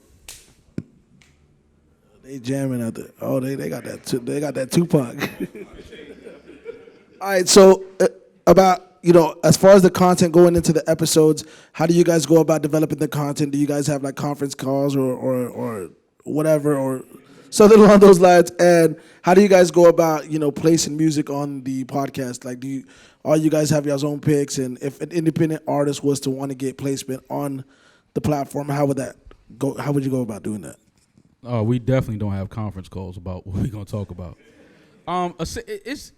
They jamming out there. Oh, they got that. They got that Tupac. All right. So about as far as the content going into the episodes, how do you guys go about developing the content? Do you guys have like conference calls or whatever or something along those lines? And how do you guys go about placing music on the podcast? Like, all you guys have your own picks? And if an independent artist was to want to get placement on the platform, how would that go? How would you go about doing that? We definitely don't have conference calls about what we're gonna talk about. It's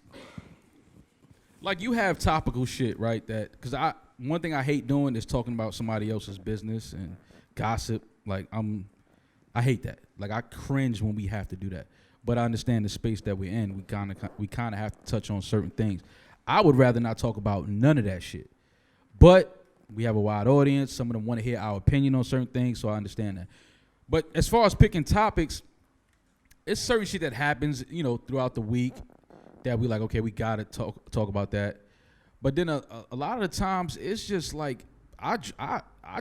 like you have topical shit, right? That because one thing I hate doing is talking about somebody else's business and gossip. Like I hate that. Like I cringe when we have to do that. But I understand the space that we're in. We kind of have to touch on certain things. I would rather not talk about none of that shit. But we have a wide audience. Some of them want to hear our opinion on certain things, so I understand that. But as far as picking topics, it's certain shit that happens, throughout the week that we like, okay, we gotta talk about that. But then a lot of the times it's just like I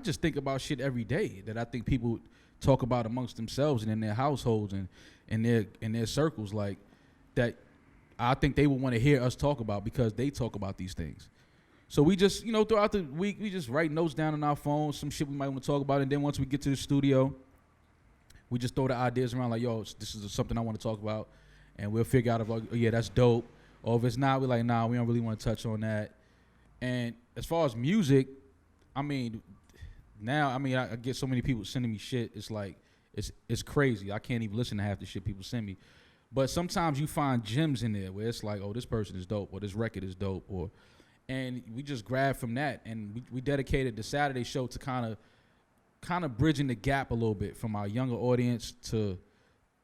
just think about shit every day that I think people talk about amongst themselves and in their households and in their circles, like that I think they would want to hear us talk about because they talk about these things. So we just, throughout the week, we just write notes down on our phones, some shit we might want to talk about, and then once we get to the studio, we just throw the ideas around like, yo, this is something I want to talk about, and we'll figure out if like, oh, yeah, that's dope. Or if it's not, we're like, nah, we don't really want to touch on that. And as far as music, I get so many people sending me shit. It's like, it's crazy. I can't even listen to half the shit people send me. But sometimes you find gems in there where it's like, oh, this person is dope, or this record is dope, and we just grab from that. And we dedicated the Saturday show to kind of bridging the gap a little bit from our younger audience to,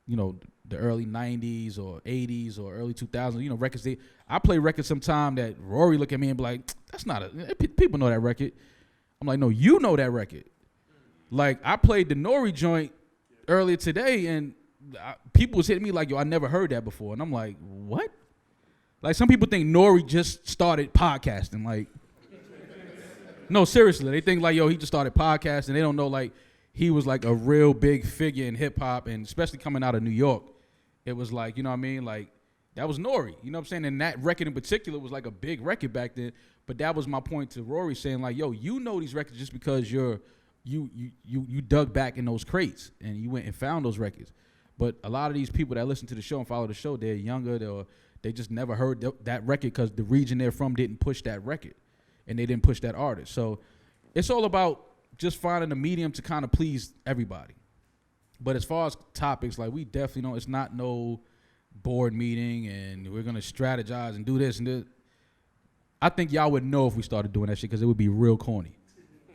the early 90s or 80s or early 2000s, records. I play records sometime that Rory look at me and be like, that's not people know that record. I'm like, no, you know that record. Like, I played the Nori joint earlier today, and people was hitting me like, yo, I never heard that before. And I'm like, what? Like, some people think Nori just started podcasting. Like, no, seriously. They think like, yo, he just started podcasting. They don't know, like, he was like a real big figure in hip-hop, and especially coming out of New York. It was like, you know what I mean? Like, that was Nori. You know what I'm saying? And that record in particular was like a big record back then. But that was my point to Rory, saying like, yo, you know these records just because you dug back in those crates and you went and found those records. But a lot of these people that listen to the show and follow the show, they're younger, they just never heard that record because the region they're from didn't push that record and they didn't push that artist. So it's all about just finding a medium to kind of please everybody. But as far as topics, like, we definitely don't, it's not no board meeting and we're going to strategize and do this and this. I think y'all would know if we started doing that shit because it would be real corny.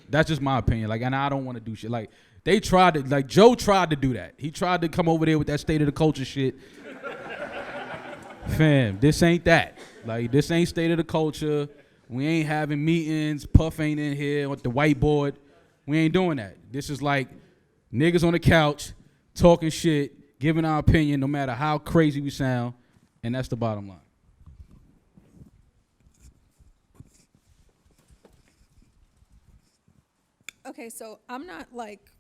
That's just my opinion. Like, and I don't want to do shit. Like, they tried to, like, Joe tried to do that. He tried to come over there with that state of the culture shit. Fam, this ain't that. Like, this ain't state of the culture. We ain't having meetings. Puff ain't in here with the whiteboard. We ain't doing that. This is like niggas on the couch talking shit, giving our opinion no matter how crazy we sound, and that's the bottom line. Okay, so I'm not like,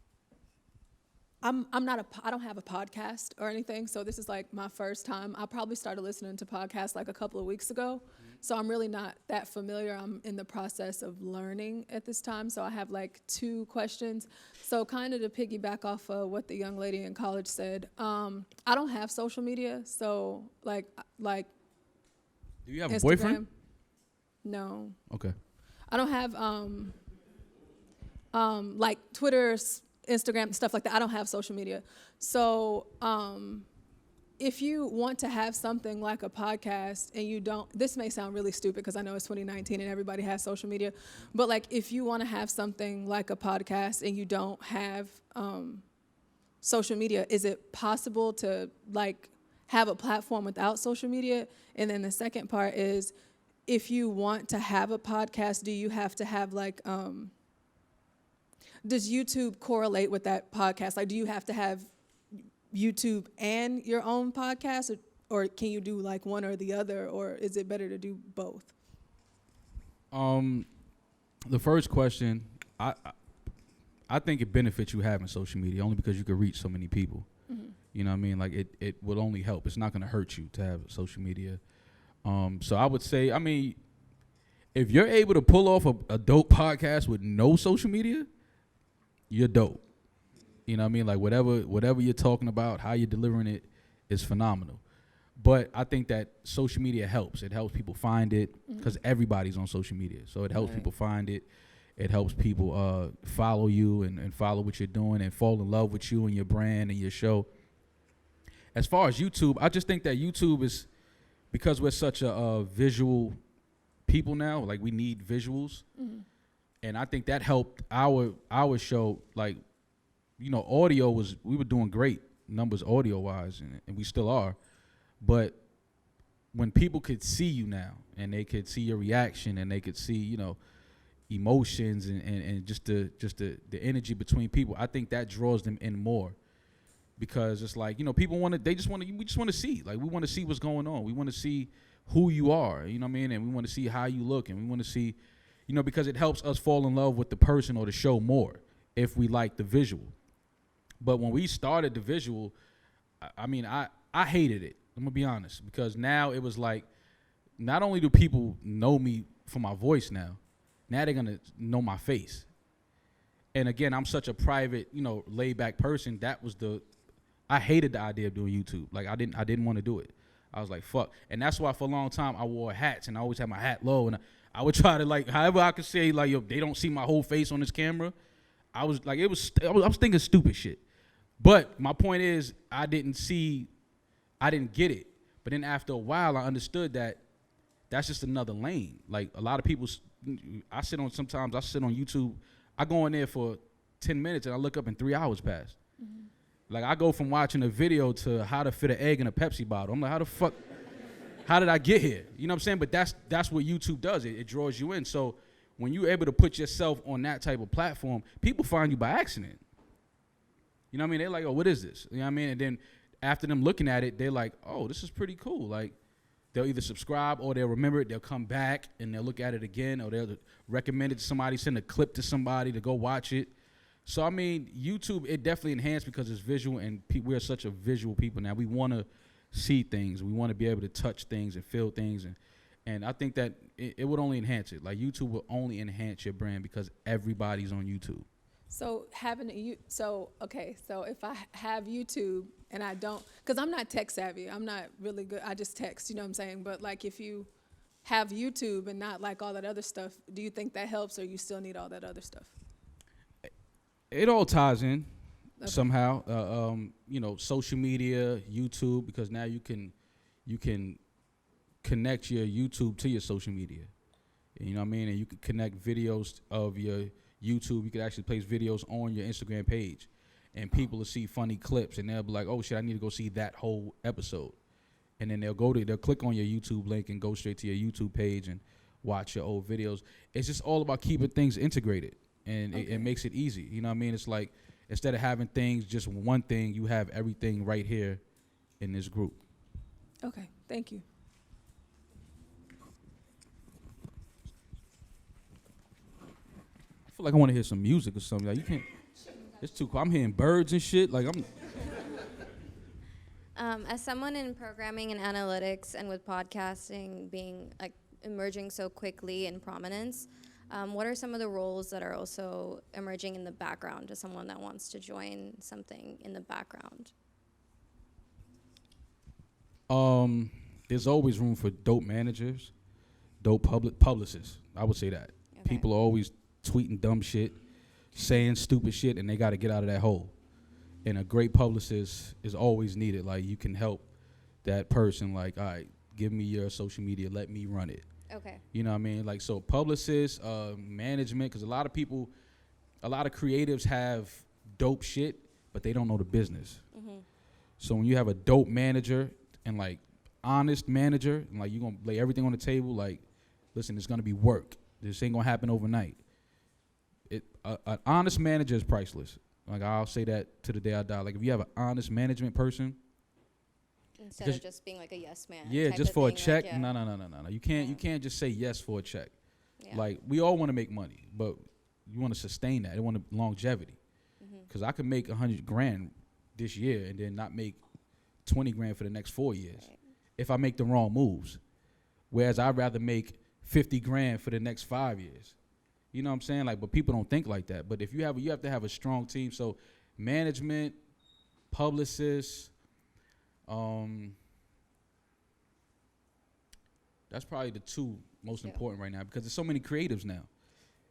I don't have a podcast or anything, so this is like my first time. I probably started listening to podcasts like a couple of weeks ago, so I'm really not that familiar. I'm in the process of learning at this time, so I have like 2 questions. So kind of to piggyback off of what the young lady in college said, I don't have social media, so like. Do you have Instagram, a boyfriend? No. Okay. I don't have like Twitter, Instagram, stuff like that. I don't have social media. So if you want to have something like a podcast and you don't, this may sound really stupid because I know it's 2019 and everybody has social media, but like if you want to have something like a podcast and you don't have social media, is it possible to like have a platform without social media? And then the second part is, if you want to have a podcast, do you have to have like, does YouTube correlate with that podcast? Like, do you have to have YouTube and your own podcast, or can you do like one or the other, or is it better to do both? The first question, I think it benefits you having social media only because you can reach so many people. Mm-hmm. You know what I mean? Like it will only help. It's not going to hurt you to have social media. So I would say, I mean, if you're able to pull off a dope podcast with no social media, you're dope. You know what I mean? Like whatever you're talking about, how you're delivering it is phenomenal. But I think that social media helps. It helps people find it because everybody's on social media. So it helps people find it. It helps people follow you and follow what you're doing and fall in love with you and your brand and your show. As far as YouTube, I just think that YouTube is, because we're such a visual people now, like we need visuals. Mm-hmm. And I think that helped our show. Like, you know, we were doing great numbers audio-wise, and we still are. But when people could see you now, and they could see your reaction, and they could see, you know, emotions and just the energy between people, I think that draws them in more, because it's like, you know, people we just want to see, like, we want to see what's going on. We want to see who you are, you know what I mean? And we want to see how you look, and we want to see, you know, because it helps us fall in love with the person or the show more if we like the visual. But when we started the visual, I mean, I hated it. I'm gonna be honest, because now it was like, not only do people know me for my voice now they're gonna know my face. And again, I'm such a private, you know, laid back person. I hated the idea of doing YouTube. Like I didn't want to do it. I was like, fuck. And that's why for a long time I wore hats, and I always had my hat low, and I would try to, like, however I could say, like, yo, they don't see my whole face on this camera. I was like, I was thinking stupid shit. But my point is, I didn't get it. But then after a while, I understood that that's just another lane. Like, a lot of people, sometimes I sit on YouTube, I go in there for 10 minutes and I look up and 3 hours pass. Mm-hmm. Like, I go from watching a video to how to fit an egg in a Pepsi bottle. I'm like, how the fuck, how did I get here? You know what I'm saying? But that's what YouTube does. It draws you in. So when you're able to put yourself on that type of platform, people find you by accident. You know what I mean? They're like, oh, what is this? You know what I mean? And then after them looking at it, they're like, oh, this is pretty cool. Like, they'll either subscribe or they'll remember it. They'll come back and they'll look at it again, or they'll recommend it to somebody, send a clip to somebody to go watch it. So, I mean, YouTube, it definitely enhanced because it's visual, and we're such a visual people now. We want to see things. We want to be able to touch things and feel things. And I think that it would only enhance it. Like, YouTube will only enhance your brand because everybody's on YouTube. So so if I have YouTube and I don't, because I'm not tech savvy, I'm not really good, I just text, you know what I'm saying? But like, if you have YouTube and not like all that other stuff, do you think that helps, or you still need all that other stuff? It all ties in somehow. You know, social media, YouTube, because now you can connect your YouTube to your social media. You know what I mean? And you can connect videos of your YouTube. You could actually place videos on your Instagram page, and people will see funny clips, and they'll be like, oh shit, I need to go see that whole episode. And then they'll click on your YouTube link and go straight to your YouTube page and watch your old videos. It's just all about keeping things integrated, and it makes it easy. You know what I mean? It's like, instead of having things just one thing, you have everything right here in this group. Okay, thank you. I feel like I want to hear some music or something. Like, you can't. It's too cool. I'm hearing birds and shit. Like, as someone in programming and analytics, and with podcasting being like emerging so quickly in prominence, what are some of the roles that are also emerging in the background to someone that wants to join something in the background? There's always room for dope managers, dope publicists. I would say that. Okay. People are always tweeting dumb shit, saying stupid shit, and they got to get out of that hole. And a great publicist is always needed. Like, you can help that person, like, all right, give me your social media, let me run it. Okay. You know what I mean? Like, so publicists, management, because a lot of creatives have dope shit, but they don't know the business. Mm-hmm. So when you have a dope manager, and like honest manager, and like you gonna lay everything on the table, like, listen, it's gonna be work. This ain't gonna happen overnight. An honest manager is priceless. Like, I'll say that to the day I die. Like, if you have an honest management person, instead of just being like a yes man. yeah, type just of for a thing, check. like, yeah. No. You can't just say yes for a check. Yeah. Like, we all want to make money, but you want to sustain that. You want longevity. Because I could make $100,000 this year and then not make $20,000 for the next 4 years if I make the wrong moves. Whereas I'd rather make $50,000 for the next 5 years. You know what I'm saying? Like, but people don't think like that. But if you have to have a strong team. So management, publicists, that's probably the two most important right now because there's so many creatives now.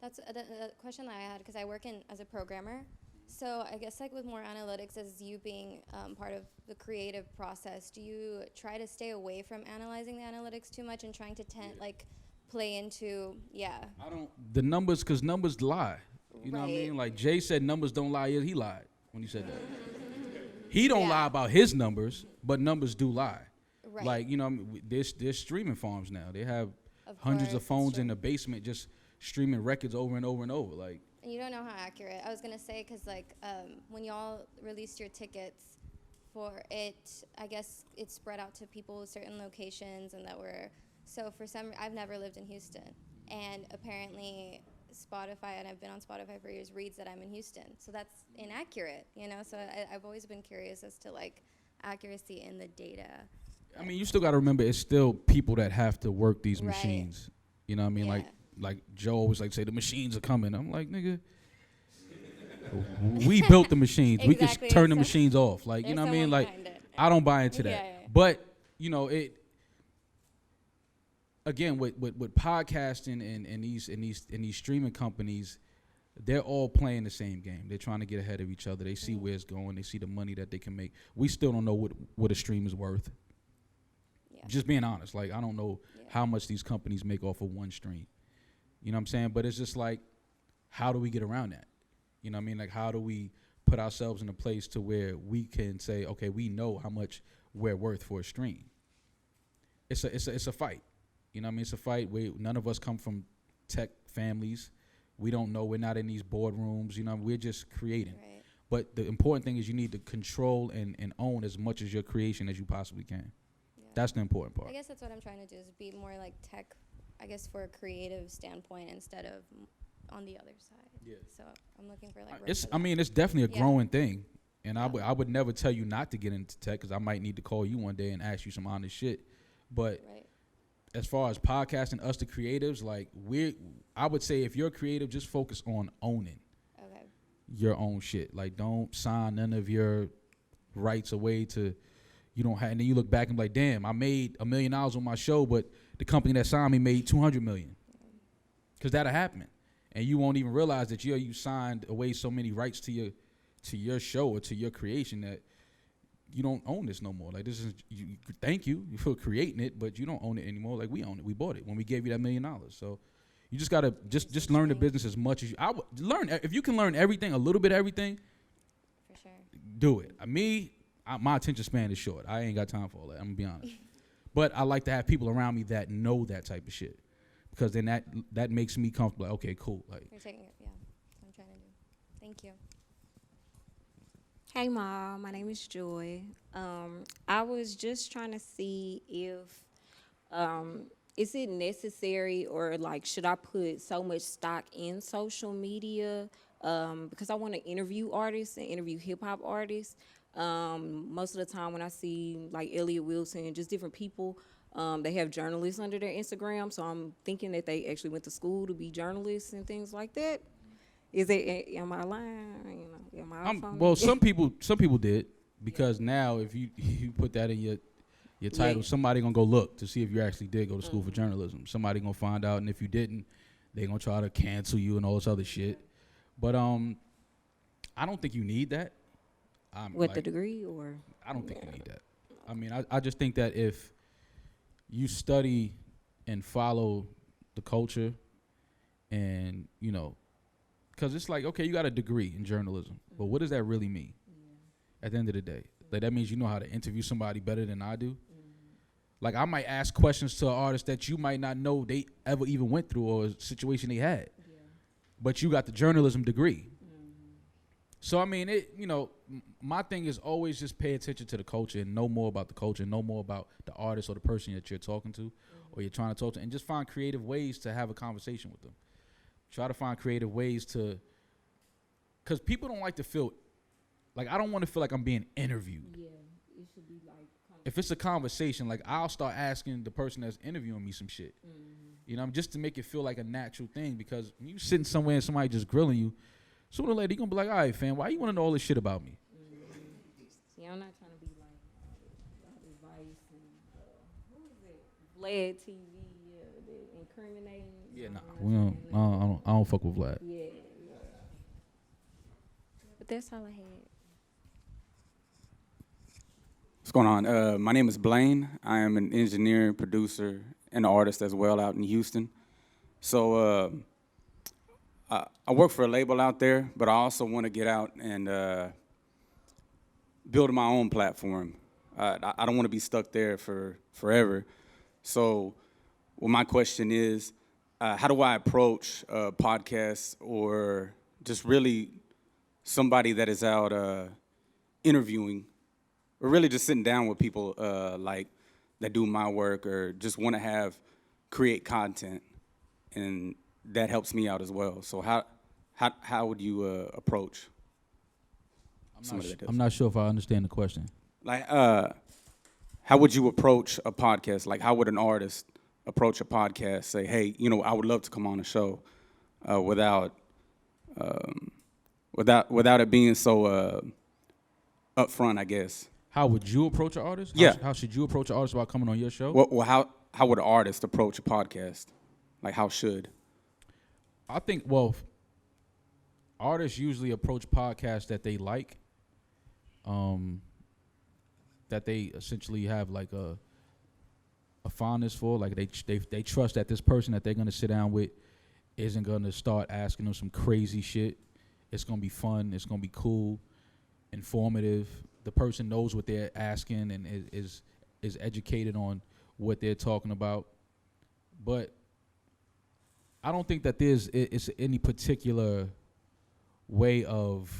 That's the question that I had because I work as a programmer. So I guess like with more analytics, as you being part of the creative process, do you try to stay away from analyzing the analytics too much and trying to play into I don't the numbers because numbers lie. You know what I mean? Like Jay said, numbers don't lie. He lied when he said that. He don't lie about his numbers, but numbers do lie. Right. Like, you know, there's streaming farms now. They have hundreds of phones in the basement just streaming records over and over and over. Like, and you don't know how accurate. I was gonna say because like when y'all released your tickets for it, I guess it spread out to people with certain locations, and that were so for some. I've never lived in Houston, and apparently Spotify, and I've been on Spotify for years, reads that I'm in Houston, so that's inaccurate. You know, so I've always been curious as to like accuracy in the data. I mean, you still got to remember, it's still people that have to work these machines. You know what I mean? Like Joe always like say, the machines are coming. I'm like, nigga, we built the machines. We can turn the machines off. Like, you know what I mean? Like, I don't buy into that. But, you know, again, with podcasting and these streaming companies, they're all playing the same game. They're trying to get ahead of each other. They see where it's going. They see the money that they can make. We still don't know what a stream is worth. Just being honest, like, I don't know how much these companies make off of one stream. You know what I'm saying? But it's just like, how do we get around that? You know what I mean? Like, how do we put ourselves in a place to where we can say, okay, we know how much we're worth for a stream. It's a fight. You know what I mean? It's a fight. None of us come from tech families. We don't know. We're not in these boardrooms. You know, we're just creating. Right. But the important thing is you need to control and own as much of your creation as you possibly can. That's the important part. I guess that's what I'm trying to do is be more like tech, I guess, for a creative standpoint instead of on the other side. Yeah. So I'm looking for like. It's definitely a growing thing, and I would never tell you not to get into tech because I might need to call you one day and ask you some honest shit. But as far as podcasting, us the creatives, like I would say if you're creative, just focus on owning your own shit. Like, don't sign none of your rights away to. You don't have, and then you look back and be like, damn, I made $1 million on my show, but the company that signed me made $200 million. Because that'll happen. And you won't even realize that you signed away so many rights to your show or to your creation that you don't own this no more. Like, this is, thank you for creating it, but you don't own it anymore. Like, we own it. We bought it when we gave you that $1 million. So you just got to just learn the business as much as you, I would learn. If you can learn everything, a little bit of everything, for sure, do it. My attention span is short. I ain't got time for all that. I'm gonna be honest. But I like to have people around me that know that type of shit, because then that makes me comfortable. Like, okay, cool. Like, you're taking it. Yeah, that's what I'm trying to do. Thank you. Hey, Mom. My name is Joy. I was just trying to see if is it necessary or like should I put so much stock in social media because I want to interview artists and interview hip hop artists. Most of the time when I see like Elliot Wilson and just different people, they have journalists under their Instagram. So I'm thinking that they actually went to school to be journalists and things like that. Am I lying? You know, am I well, some people did, because now if you put that in your title, somebody gonna go look to see if you actually did go to school for journalism. Somebody gonna find out, and if you didn't, they gonna try to cancel you and all this other shit. But I don't think you need that. The degree, or? I don't think you need that. I mean, I just think that if you study and follow the culture and, you know, because it's like, okay, you got a degree in journalism, but what does that really mean at the end of the day? Like, that means you know how to interview somebody better than I do. Like I might ask questions to an artist that you might not know they ever even went through or a situation they had. Yeah. But you got the journalism degree. So I mean, my thing is always just pay attention to the culture and know more about the culture, know more about the artist or the person that you're talking to or you're trying to talk to, and just find creative ways to have a conversation with them. Try to find creative ways to, because people don't like to feel, like I don't want to feel like I'm being interviewed. Yeah, it should be like. If it's a conversation, like I'll start asking the person that's interviewing me some shit. You know, just to make it feel like a natural thing, because when you sitting somewhere and somebody just grilling you, sooner or later, you're going to be like, all right, fam, why you want to know all this shit about me? See, I'm not trying to be like advice and who is it? Vlad TV, the incriminating. Yeah, nah, I don't fuck with Vlad. Yeah. But that's all I had. What's going on? My name is Blaine. I am an engineer, producer, and artist as well out in Houston. So I work for a label out there, but I also want to get out and build my own platform. I don't want to be stuck there for forever. So my question is, how do I approach podcasts or just really somebody that is out interviewing, or really just sitting down with people like that do my work or just want to create content, and that helps me out as well. So how would you approach somebody that does? I'm not sure if I understand the question. Like, how would you approach a podcast? Like, how would an artist approach a podcast? Say, hey, I would love to come on a show, without it being so upfront, I guess. How would you approach an artist? Yeah. How should you approach an artist about coming on your show? Well, how would an artist approach a podcast? Like, how should? I think, artists usually approach podcasts that they like, that they essentially have like a fondness for. Like they trust that this person that they're gonna sit down with isn't gonna start asking them some crazy shit. It's gonna be fun. It's gonna be cool, informative. The person knows what they're asking and is educated on what they're talking about. But I don't think that it's any particular way of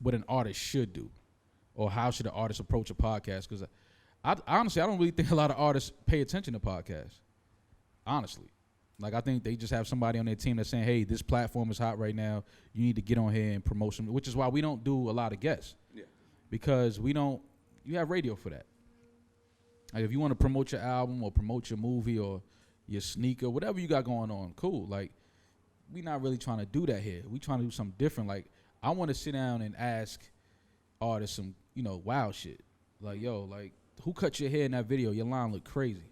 what an artist should do or how should an artist approach a podcast. Because honestly, I don't really think a lot of artists pay attention to podcasts, honestly. Like, I think they just have somebody on their team that's saying, hey, this platform is hot right now. You need to get on here and promote some, which is why we don't do a lot of guests. Yeah. Because you have radio for that. Like, if you want to promote your album or promote your movie or your sneaker, whatever you got going on, cool. Like, we not really trying to do that here. We trying to do something different. Like, I want to sit down and ask artists some, wild shit. Like, yo, like, who cut your hair in that video? Your line look crazy.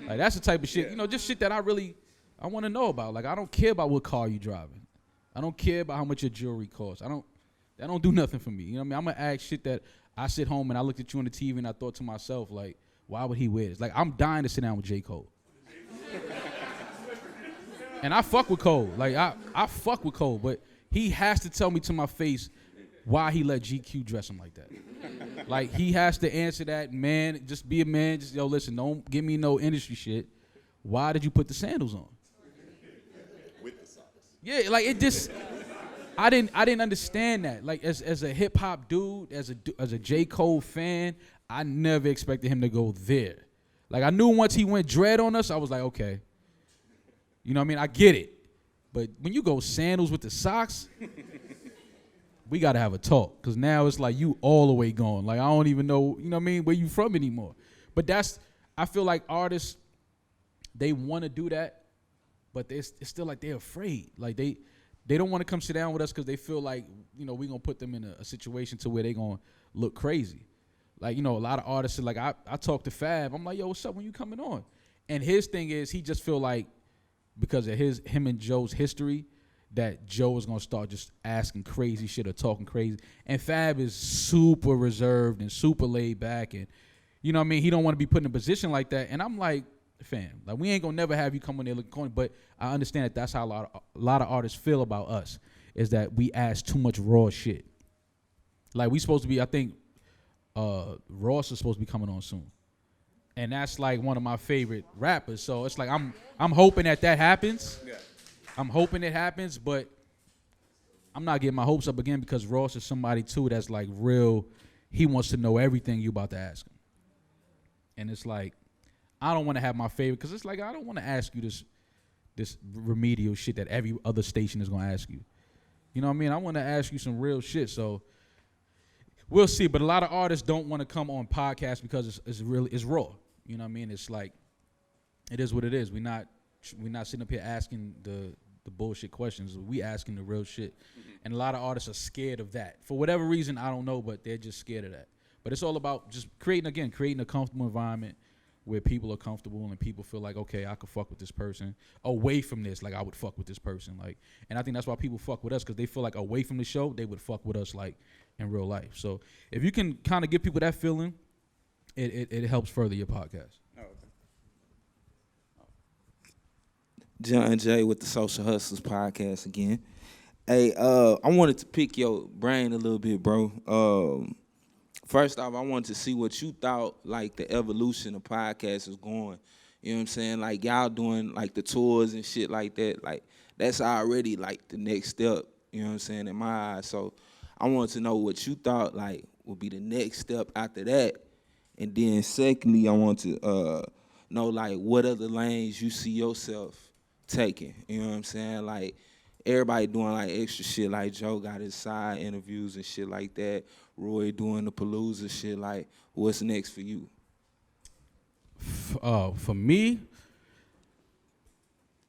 Like, that's the type of shit, just shit that I want to know about. Like, I don't care about what car you driving. I don't care about how much your jewelry costs. That don't do nothing for me. You know what I mean? I'm going to ask shit that I sit home and I looked at you on the TV and I thought to myself, like, why would he wear this? Like, I'm dying to sit down with J. Cole. And I fuck with Cole. Like, I fuck with Cole, but he has to tell me to my face why he let GQ dress him like that. Like, he has to answer that, man. Just be a man. Just, listen, don't give me no industry shit. Why did you put the sandals on? With the socks. Yeah, like, it just, I didn't understand that. Like, as a hip hop dude, as a J. Cole fan, I never expected him to go there. Like, I knew once he went dread on us, I was like, okay. You know what I mean? I get it. But when you go sandals with the socks, we got to have a talk. Because now it's like you all the way gone. Like, I don't even know, you know what I mean, where you from anymore. But I feel like artists, they want to do that, but it's still like they're afraid. Like, they don't want to come sit down with us because they feel like, we're going to put them in a situation to where they're going to look crazy. Like, a lot of artists are like, I talk to Fab. I'm like, yo, what's up when you coming on? And his thing is he just feel like because of him and Joe's history that Joe is going to start just asking crazy shit or talking crazy. And Fab is super reserved and super laid back. And, you know what I mean? He don't want to be put in a position like that. And I'm like, fam, like, we ain't going to never have you come on there looking corny. But I understand that that's how a lot of artists feel about us, is that we ask too much raw shit. Like, we supposed to be, I think, Ross is supposed to be coming on soon. and that's like one of my favorite rappers. So it's like I'm hoping that happens. Yeah. I'm hoping it happens, but I'm not getting my hopes up again because Ross is somebody too that's like real. He wants to know everything you about to ask him, and it's like I don't want to have my favorite because it's like I don't want to ask you this remedial shit that every other station is gonna ask you. You know what I mean? I want to ask you some real shit. So we'll see. But a lot of artists don't want to come on podcasts because it's raw. You know what I mean? It's like it is what it is. We're not sitting up here asking the bullshit questions. We asking the real shit. And a lot of artists are scared of that. For whatever reason, I don't know, but they're just scared of that. But it's all about just creating a comfortable environment where people are comfortable and people feel like, okay, I could fuck with this person away from this, like I would fuck with this person. Like, and I think that's why people fuck with us, because they feel like away from the show, they would fuck with us like in real life. So if you can kind of give people that feeling, it helps further your podcast. John Jay with the Social Hustlers podcast again. Hey, I wanted to pick your brain a little bit, bro. First off, I wanted to see what you thought, like, the evolution of podcasts is going. You know what I'm saying? Like, y'all doing, like, the tours and shit like that. Like, that's already, like, the next step, you know what I'm saying, in my eyes. So I wanted to know what you thought, like, would be the next step after that. And then secondly, I want to know, like, what other lanes you see yourself taking. You know what I'm saying? Like, everybody doing, like, extra shit. Like, Joe got his side interviews and shit like that. Roy doing the Palooza shit. Like, what's next for you? For me,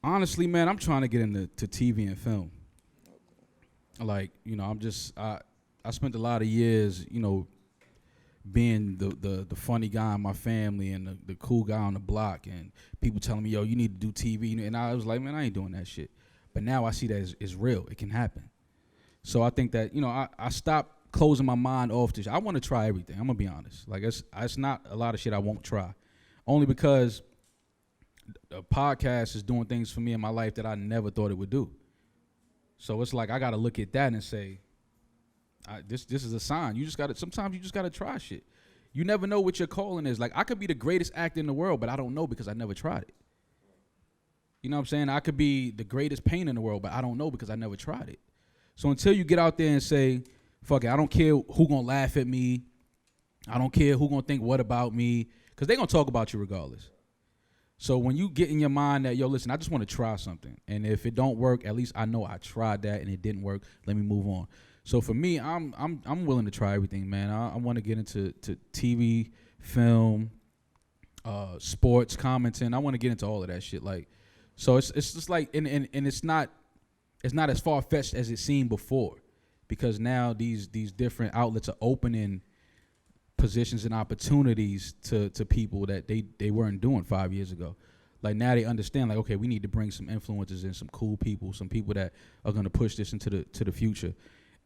honestly, man, I'm trying to get into TV and film. Like, you know, I spent a lot of years, you know, being the funny guy in my family and the cool guy on the block, and people telling me, yo, you need to do TV. And I was like, man, I ain't doing that shit. But now I see that it's real. It can happen. So I think that, you know, I stopped closing my mind off to shit. I want to try everything. I'm going to be honest. Like, it's not a lot of shit I won't try. Only because a podcast is doing things for me in my life that I never thought it would do. So it's like I got to look at that and say, this is a sign. Sometimes you just got to try shit. You never know what your calling is. Like, I could be the greatest actor in the world, but I don't know because I never tried it. You know what I'm saying? I could be the greatest painter in the world, but I don't know because I never tried it. So until you get out there and say, fuck it, I don't care who gonna laugh at me. I don't care who gonna think what about me, because they gonna talk about you regardless. So when you get in your mind that, yo, listen, I just want to try something, and if it don't work, at least I know I tried that and it didn't work. Let me move on. So for me, I'm willing to try everything, man. I want to get into TV, film, sports, commenting. I want to get into all of that shit. Like, so it's just like, and it's not as far fetched as it seemed before. Because now these different outlets are opening positions and opportunities to people that they weren't doing 5 years ago. Like, now they understand, like, okay, we need to bring some influencers in, some cool people, some people that are going to push this into the future.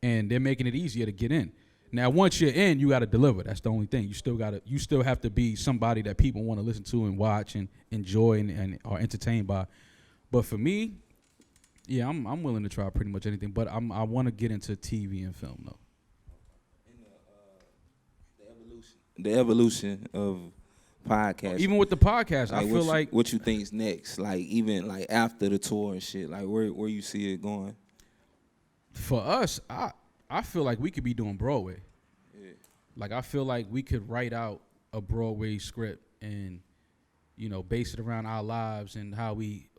And they're making it easier to get in. Now, once you're in, you got to deliver. That's the only thing. You still have to be somebody that people want to listen to and watch and enjoy and are entertained by. But for me, yeah, I'm willing to try pretty much anything, but I want to get into TV and film though. The evolution of podcasts. Even with the podcast, like, I feel like what you think is next, like even like after the tour and shit, like where you see it going. For us, I feel like we could be doing Broadway. Yeah. Like, I feel like we could write out a Broadway script and, you know, base it around our lives and how we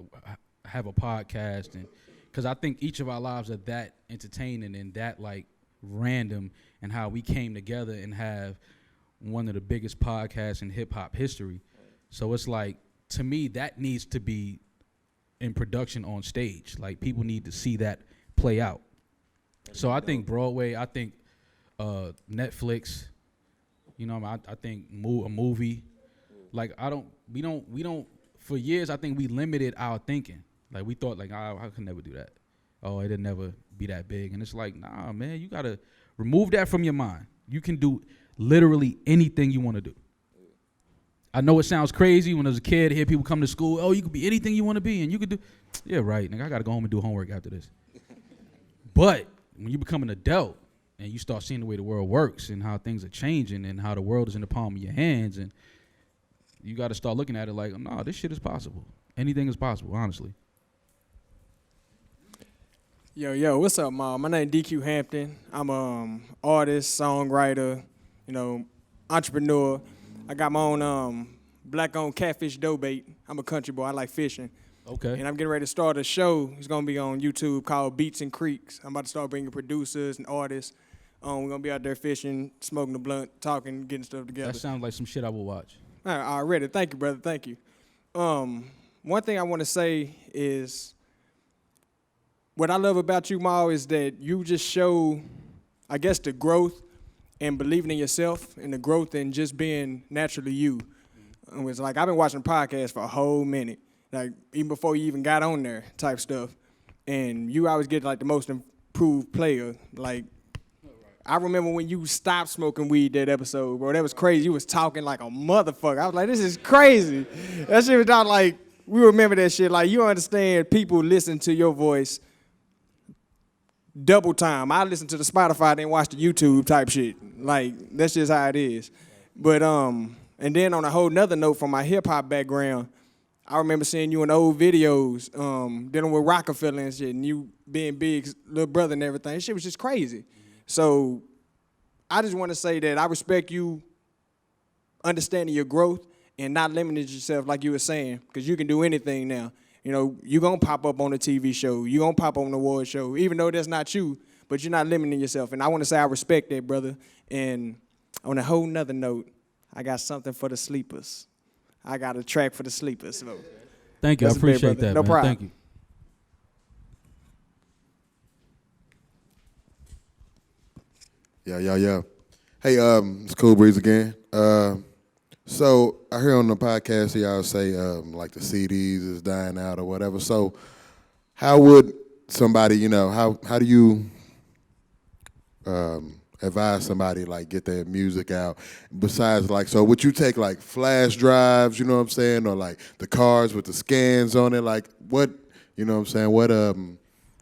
have a podcast, and because I think each of our lives are that entertaining and that like random, and how we came together and have one of the biggest podcasts in hip hop history. So it's like, to me, that needs to be in production on stage. Like, people need to see that play out. So I think Broadway, I think Netflix, you know, I think a movie. Like, we don't, for years, I think we limited our thinking. Like, we thought, like, I could never do that. Oh, it'll never be that big. And it's like, nah, man, you got to remove that from your mind. You can do literally anything you want to do. I know it sounds crazy when I was a kid, hear people come to school, oh, you could be anything you want to be, and you could do, yeah, right, nigga, I got to go home and do homework after this. But when you become an adult and you start seeing the way the world works and how things are changing and how the world is in the palm of your hands, and you got to start looking at it like, nah, this shit is possible. Anything is possible, honestly. Yo, what's up, Mom? My name DQ Hampton. I'm artist, songwriter, entrepreneur. I got my own black-owned catfish dough bait. I'm a country boy. I like fishing. Okay. And I'm getting ready to start a show. It's going to be on YouTube called Beats and Creeks. I'm about to start bringing producers and artists. We're going to be out there fishing, smoking a blunt, talking, getting stuff together. That sounds like some shit I will watch. All right, already. Thank you, brother. Thank you. One thing I want to say is what I love about you, Ma, is that you just show, I guess, the growth and believing in yourself and the growth and just being naturally you. And it's like I've been watching the podcast for a whole minute, like even before you even got on there type stuff. And you always get like the most improved player. Like I remember when you stopped smoking weed that episode, bro. That was crazy. You was talking like a motherfucker. I was like, this is crazy. That shit was not like, we remember that shit. Like you understand people listen to your voice double time. I listen to the Spotify, then watch the YouTube type shit. Like, that's just how it is. But, and then on a whole nother note from my hip hop background, I remember seeing you in old videos, dealing with Rockefeller and shit, and you being Big's little brother and everything. Shit was just crazy. So, I just want to say that I respect you understanding your growth and not limiting yourself like you were saying, because you can do anything now. You're going to pop up on a TV show. You're going to pop on the award show, even though that's not you, but you're not limiting yourself. And I want to say I respect that, brother. And on a whole nother note, I got something for the sleepers. I got a track for the sleepers. So thank you. I appreciate that, no man. problem. Thank you. Yeah. Hey, it's Cool Breeze again. So I hear on the podcast y'all say like the CDs is dying out or whatever. So how would somebody, how do you advise somebody like get their music out? Besides like, so would you take like flash drives, you know what I'm saying, or like the cards with the scans on it? Like what, you know what I'm saying? What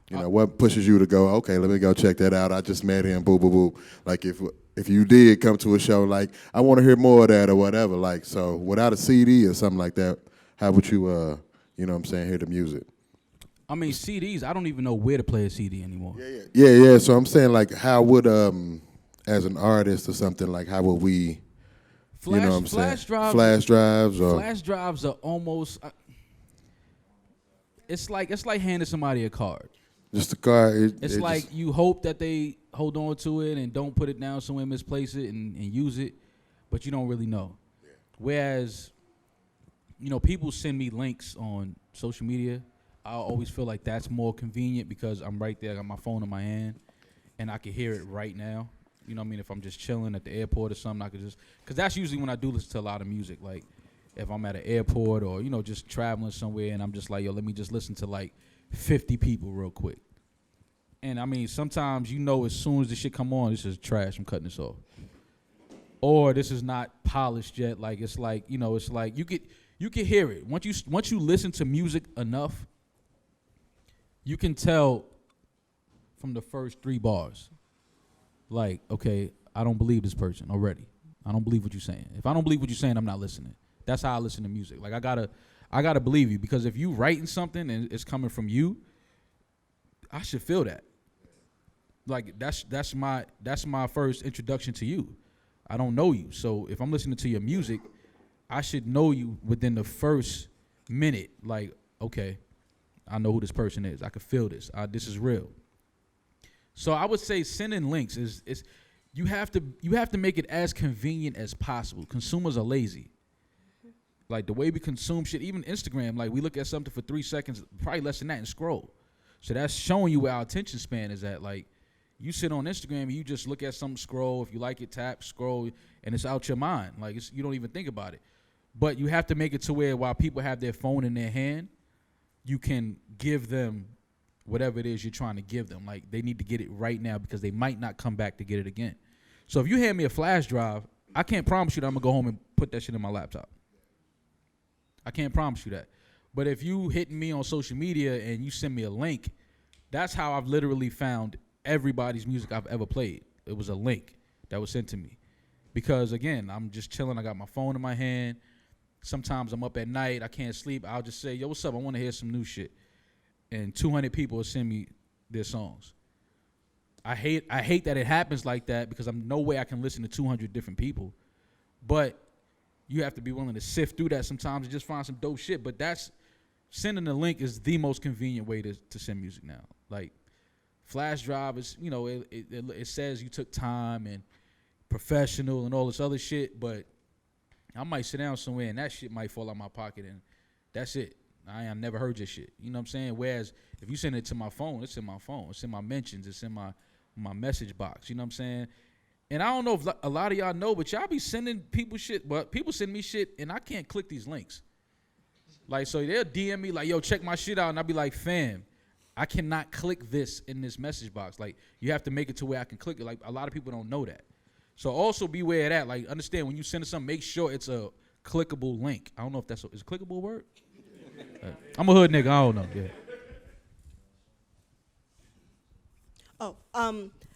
what pushes you to go, okay, let me go check that out. I just met him, boo, boo, boo. Like if you did come to a show, like, I want to hear more of that or whatever, like, so without a CD or something like that, how would you, you know what I'm saying, hear the music? I mean, CDs, I don't even know where to play a CD anymore. Yeah. So I'm saying, like, how would, as an artist or something, like, how would we, you know what I'm saying? Flash drives or? Flash drives are almost, it's like handing somebody a card. Just a card. It's like you hope that they hold on to it and don't put it down somewhere, misplace it, and use it, but you don't really know. Yeah. Whereas, people send me links on social media. I always feel like that's more convenient because I'm right there, I got my phone in my hand, and I can hear it right now. You know what I mean? If I'm just chilling at the airport or something, I could just, because that's usually when I do listen to a lot of music. Like, if I'm at an airport or, just traveling somewhere and I'm just like, yo, let me just listen to like 50 people real quick. And I mean, sometimes as soon as the shit come on, this is trash, I'm cutting this off. Or this is not polished yet. Like it's like, it's like you can hear it. Once you listen to music enough, you can tell from the first 3 bars. Like, okay, I don't believe this person already. I don't believe what you're saying. If I don't believe what you're saying, I'm not listening. That's how I listen to music. Like I gotta believe you, because if you writing something and it's coming from you, I should feel that. Like that's my first introduction to you. I don't know you, so if I'm listening to your music, I should know you within the first minute. Like, okay, I know who this person is. I can feel this. This is real. So I would say sending links is you have to make it as convenient as possible. Consumers are lazy. Like the way we consume shit, even Instagram, like we look at something for 3 seconds, probably less than that, and scroll. So that's showing you where our attention span is at. Like you sit on Instagram and you just look at something, scroll. If you like it, tap, scroll, and it's out your mind. Like you don't even think about it. But you have to make it to where while people have their phone in their hand, you can give them whatever it is you're trying to give them. Like they need to get it right now because they might not come back to get it again. So if you hand me a flash drive, I can't promise you that I'm gonna go home and put that shit in my laptop. I can't promise you that. But if you hitting me on social media and you send me a link, that's how I've literally found everybody's music I've ever played. It was a link that was sent to me. Because again, I'm just chilling. I got my phone in my hand. sometimes I'm up at night, I can't sleep. I'll just say, yo, what's up? I want to hear some new shit. And 200 people will send me their songs. I hate that it happens like that because I'm no way I can listen to 200 different people. But you have to be willing to sift through that sometimes and just find some dope shit. But sending the link is the most convenient way to send music now. Like, flash drive is, it says you took time and professional and all this other shit, but I might sit down somewhere and that shit might fall out my pocket and that's it. I never heard your shit. You know what I'm saying? Whereas if you send it to my phone, it's in my phone. It's in my mentions. It's in my message box. You know what I'm saying? And I don't know if a lot of y'all know, but y'all be sending people shit. But people send me shit and I can't click these links. Like, so they'll DM me like, yo, check my shit out. And I'll be like, fam, I cannot click this in this message box. Like, you have to make it to where I can click it. Like, a lot of people don't know that. So also beware of that. Like, understand when you send something, make sure it's a clickable link. I don't know if is a clickable a word? I'm a hood nigga. I don't know. Yeah.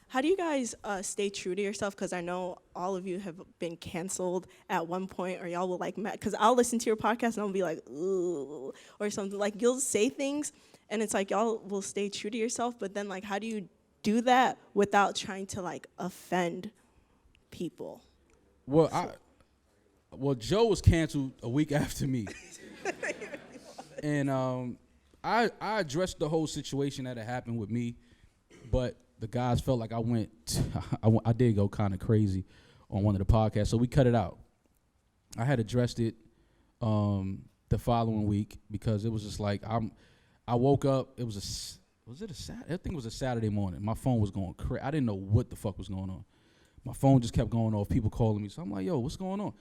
How do you guys stay true to yourself? Because I know all of you have been canceled at one point, or y'all will like, because I'll listen to your podcast and I'll be like, ooh, or something. Like, you'll say things, and it's like y'all will stay true to yourself, but then, like, how do you do that without trying to, like, offend people? Well, Joe was canceled a week after me. And I addressed the whole situation that had happened with me, but the guys felt like I did go kind of crazy on one of the podcasts, so we cut it out. I had addressed it the following week because it was just like I woke up. It was a Saturday? I think it was a Saturday morning. My phone was going crazy. I didn't know what the fuck was going on. My phone just kept going off. People calling me, so I'm like, yo, what's going on?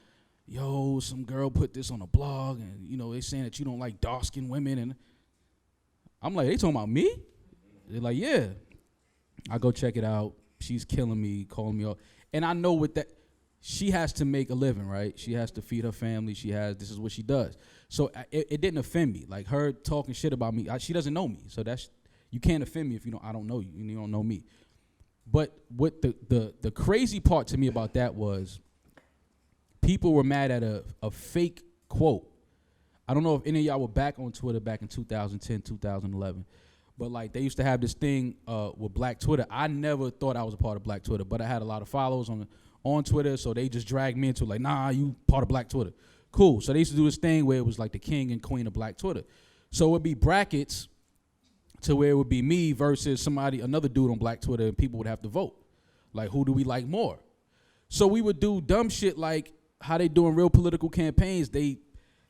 Yo, some girl put this on a blog, and they saying that you don't like dark-skinned women, and I'm like, they talking about me? They're like, yeah. I go check it out. She's killing me, calling me up, and I know with that, she has to make a living, right? She has to feed her family. This is what she does. So it didn't offend me. Like, her talking shit about me, she doesn't know me, so you can't offend me if I don't know you, and you don't know me. But what the crazy part to me about that was, people were mad at a fake quote. I don't know if any of y'all were back on Twitter back in 2010, 2011. But, like, they used to have this thing with Black Twitter. I never thought I was a part of Black Twitter, but I had a lot of followers on Twitter, so they just dragged me into it, like, nah, you part of Black Twitter. Cool. So they used to do this thing where it was like the king and queen of Black Twitter. So it would be brackets to where it would be me versus another dude on Black Twitter, and people would have to vote. Like, who do we like more? So we would do dumb shit like how they doing real political campaigns. They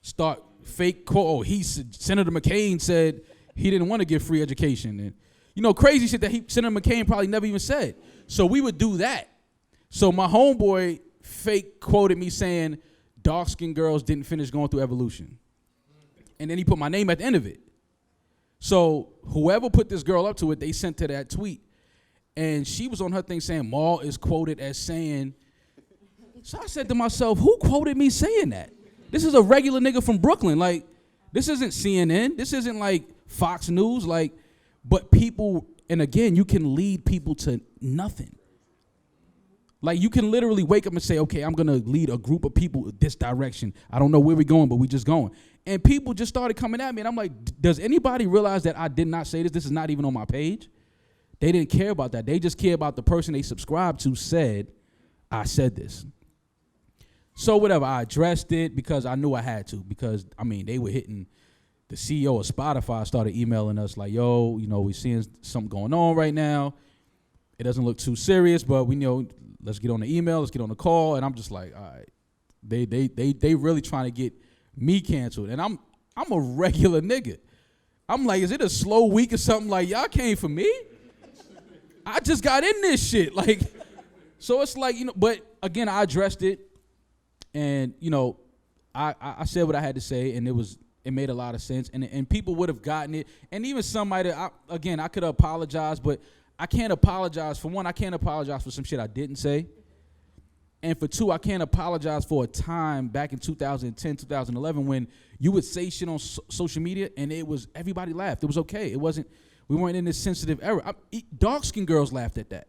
start fake quote. Senator McCain said he didn't want to give free education, and crazy shit that Senator McCain probably never even said. So we would do that. So my homeboy fake quoted me saying dark-skinned girls didn't finish going through evolution, and then he put my name at the end of it. So whoever put this girl up to it, they sent her that tweet, and she was on her thing saying Maul is quoted as saying. So I said to myself, who quoted me saying that? This is a regular nigga from Brooklyn. Like, this isn't CNN. This isn't like Fox News. Like, but people, and again, you can lead people to nothing. Like, you can literally wake up and say, okay, I'm going to lead a group of people this direction. I don't know where we're going, but we just going. And people just started coming at me, and I'm like, does anybody realize that I did not say this? This is not even on my page. They didn't care about that. They just care about the person they subscribed to said, I said this. So whatever, I addressed it because I knew I had to, because, they were hitting, the CEO of Spotify started emailing us like, yo, we seeing something going on right now. It doesn't look too serious, but we let's get on the email, let's get on the call. And I'm just like, all right, they really trying to get me canceled. And I'm a regular nigga. I'm like, is it a slow week or something? Like, y'all came for me? I just got in this shit. Like, so it's like, but again, I addressed it. And, I said what I had to say, and it made a lot of sense. And people would have gotten it. And even somebody, I could apologize, but I can't apologize. For one, I can't apologize for some shit I didn't say. And for two, I can't apologize for a time back in 2010, 2011 when you would say shit on social media and everybody laughed. It was okay. We weren't in this sensitive era. Dark-skinned girls laughed at that.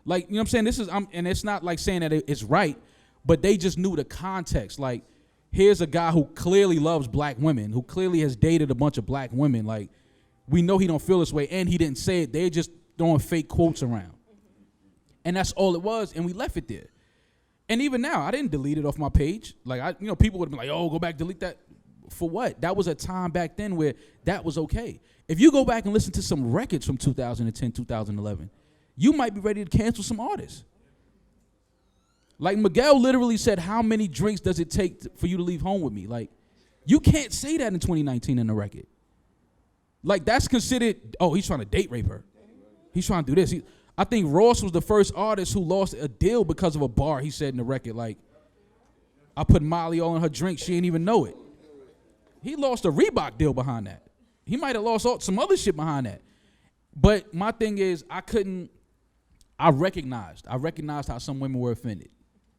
Like, you know what I'm saying? And it's not like saying that it's right. But they just knew the context. Like, here's a guy who clearly loves black women, who clearly has dated a bunch of black women. Like, we know he don't feel this way, and he didn't say it. They're just throwing fake quotes around. And that's all it was, and we left it there. And even now, I didn't delete it off my page. Like, people would have been like, oh, go back, delete that. For what? That was a time back then where that was okay. If you go back and listen to some records from 2010, 2011, you might be ready to cancel some artists. Like, Miguel literally said, how many drinks does it take for you to leave home with me? Like, you can't say that in 2019 in a record. Like, that's considered, oh, he's trying to date rape her. He's trying to do this. I think Ross was the first artist who lost a deal because of a bar he said in the record. Like, I put Molly all in her drink. She didn't even know it. He lost a Reebok deal behind that. He might have lost some other shit behind that. But my thing is, I recognized how some women were offended.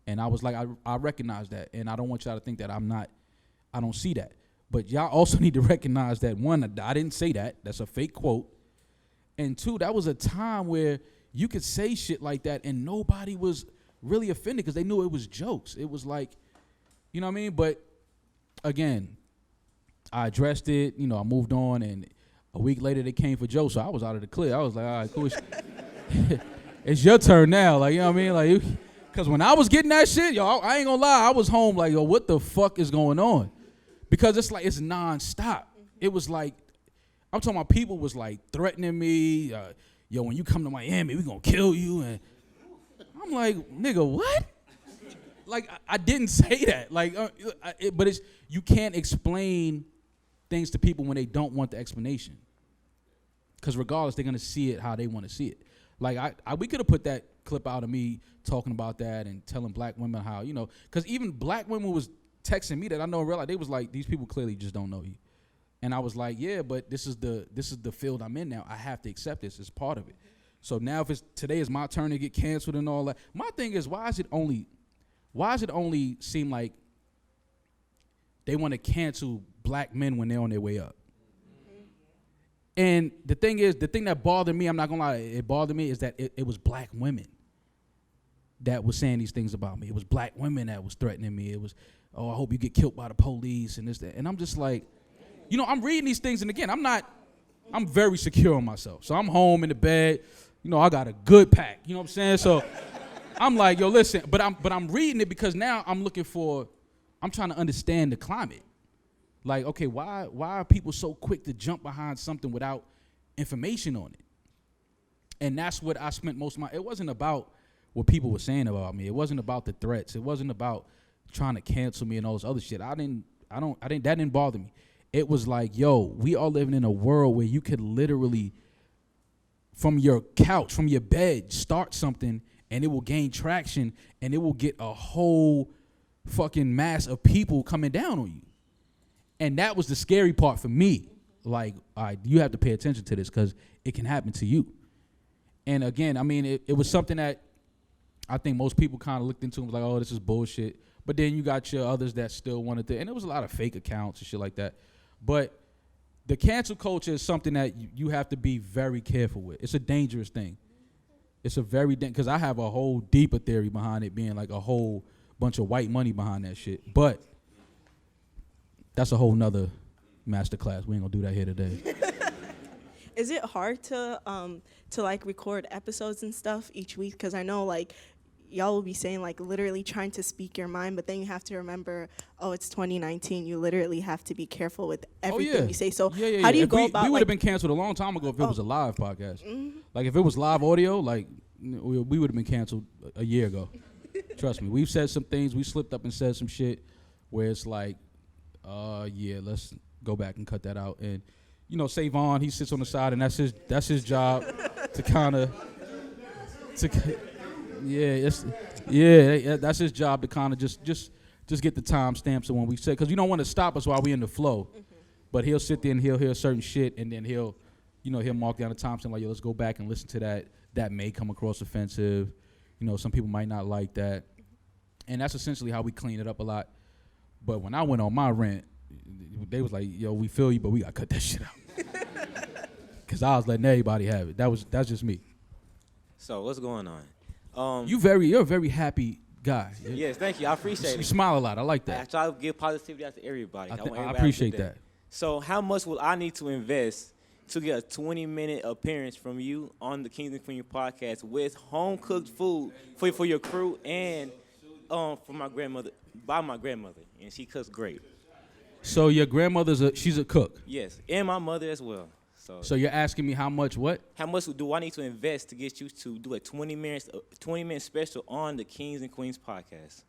And I was like, I recognize that. And I don't want y'all to think that I don't see that. But y'all also need to recognize that, one, I didn't say that. That's a fake quote. And two, that was a time where you could say shit like that and nobody was really offended because they knew it was jokes. It was like, you know what I mean? But again, I addressed it, I moved on, and a week later they came for Joe, so I was out of the clear. I was like, all right, cool. It's your turn now, like, you know what I mean? Like, because when I was getting that shit, yo, I ain't gonna lie, I was home like, yo, what the fuck is going on? Because it's like, it's nonstop. It was like, I'm talking about people was like threatening me, yo, when you come to Miami, we gonna kill you, and I'm like, nigga, what? Like, I didn't say that. Like, but it's, you can't explain things to people when they don't want the explanation. Because regardless, they're gonna see it how they want to see it. Like, we could have put that clip out of me talking about that and telling black women how, because even black women was texting me that I know in real life, they was like, these people clearly just don't know you. And I was like, yeah, but this is the field I'm in now. I have to accept this as part of it. So now if today is my turn to get canceled and all that, my thing is, why is it only seem like they want to cancel black men when they're on their way up? And the thing that bothered me, I'm not gonna lie, it bothered me, is that it was black women that was saying these things about me. It was black women that was threatening me. It was, oh, I hope you get killed by the police and this, that. And I'm just like, I'm reading these things, and again, I'm very secure on myself. So I'm home in the bed, I got a good pack, you know what I'm saying? So I'm like, yo, listen, but I'm reading it because now I'm trying to understand the climate. Like, okay, why are people so quick to jump behind something without information on it? And that's what I spent most of it wasn't about what people were saying about me. It wasn't about the threats. It wasn't about trying to cancel me and all this other shit. That didn't bother me. It was like, yo, we are living in a world where you could literally, from your couch, from your bed, start something and it will gain traction and it will get a whole fucking mass of people coming down on you. And that was the scary part for me. Like, all right, you have to pay attention to this because it can happen to you. And again, I mean, it was something that I think most people kind of looked into and was like, oh, this is bullshit. But then you got your others that still wanted to, and there was a lot of fake accounts and shit like that. But the cancel culture is something that you have to be very careful with. It's a dangerous thing. It's a very, because I have a whole deeper theory behind it being like a whole bunch of white money behind that shit. But that's a whole nother masterclass. We ain't gonna do that here today. Is it hard to like record episodes and stuff each week? Because I know like y'all will be saying like literally trying to speak your mind, but then you have to remember, oh, it's 2019. You literally have to be careful with everything you say. So how do you go about? We would have been canceled a long time ago if it was a live podcast. Mm-hmm. Like if it was live audio, like we would have been canceled a year ago. Trust me. We've said some things. We slipped up and said some shit where it's like, yeah, let's go back and cut that out. And Savon, he sits on the side, and that's his job to kind of that's his job to kind of just get the time stamps of when we say, because you don't want to stop us while we in the flow. Mm-hmm. But he'll sit there and he'll hear certain shit, and then he'll mark down the time stamp like, yo, let's go back and listen to that. That may come across offensive. Some people might not like that, and that's essentially how we clean it up a lot. But when I went on my rant, they was like, yo, we feel you, but we got to cut that shit out. Because I was letting everybody have it. That's just me. So what's going on? You're a very happy guy. Yes, thank you. I appreciate You it. smile a lot. I like that. I try to give positivity out to everybody. I want everybody to have a appreciate good day. that. So how much will I need to invest to get a 20-minute appearance from you on the Kings and Queens podcast with home-cooked food for your crew and for my grandmother, by my grandmother, and she cooks great. So your grandmother's she's a cook. Yes, and my mother as well. So you're asking me how much what? How much do I need to invest to get you to do a 20-minute special on the Kings and Queens podcast?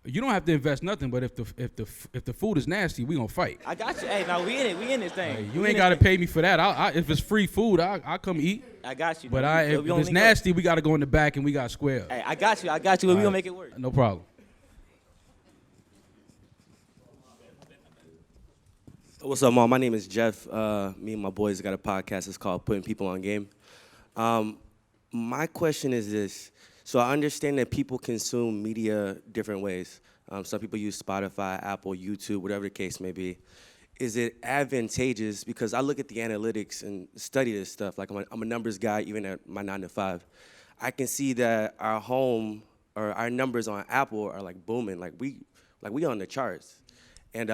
You don't have to invest nothing, but if the food is nasty, we gonna fight. I got you. Hey, now we in this thing. Hey, you ain't gotta pay me for that. If it's free food, I'll come eat. I got you. But if gonna it's link up. nasty, we gotta go in the back and we gotta square up. Hey, I got you. But we gonna make it work. No problem. What's up, Mom? My name is Jeff. Me and my boys got a podcast. It's called Putting People on Game. My question is this. So I understand that people consume media different ways. Some people use Spotify, Apple, YouTube, whatever the case may be. Is it advantageous? Because I look at the analytics and study this stuff. Like I'm a numbers guy, even at my 9 to 5. I can see that our home or our numbers on Apple are like booming. Like we on the charts. And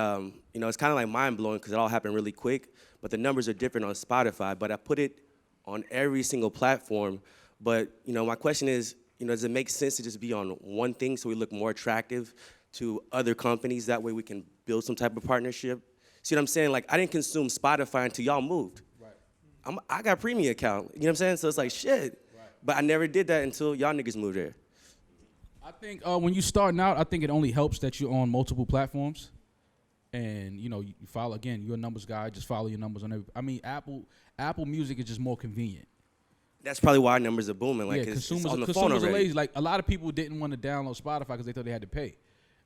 it's kind of like mind-blowing because it all happened really quick, but the numbers are different on Spotify. But I put it on every single platform. But, my question is, does it make sense to just be on one thing so we look more attractive to other companies? That way we can build some type of partnership. See what I'm saying? Like, I didn't consume Spotify until y'all moved. Right. I got a premium account. You know what I'm saying? So it's like, shit. Right. But I never did that until y'all niggas moved there. I think when you're starting out, I think it only helps that you're on multiple platforms. And you follow, again, you're a numbers guy, just follow your numbers on every. I mean, Apple Music is just more convenient. That's probably why our numbers are booming. Like, it's on the phone already. Are lazy. Like, a lot of people didn't want to download Spotify because they thought they had to pay.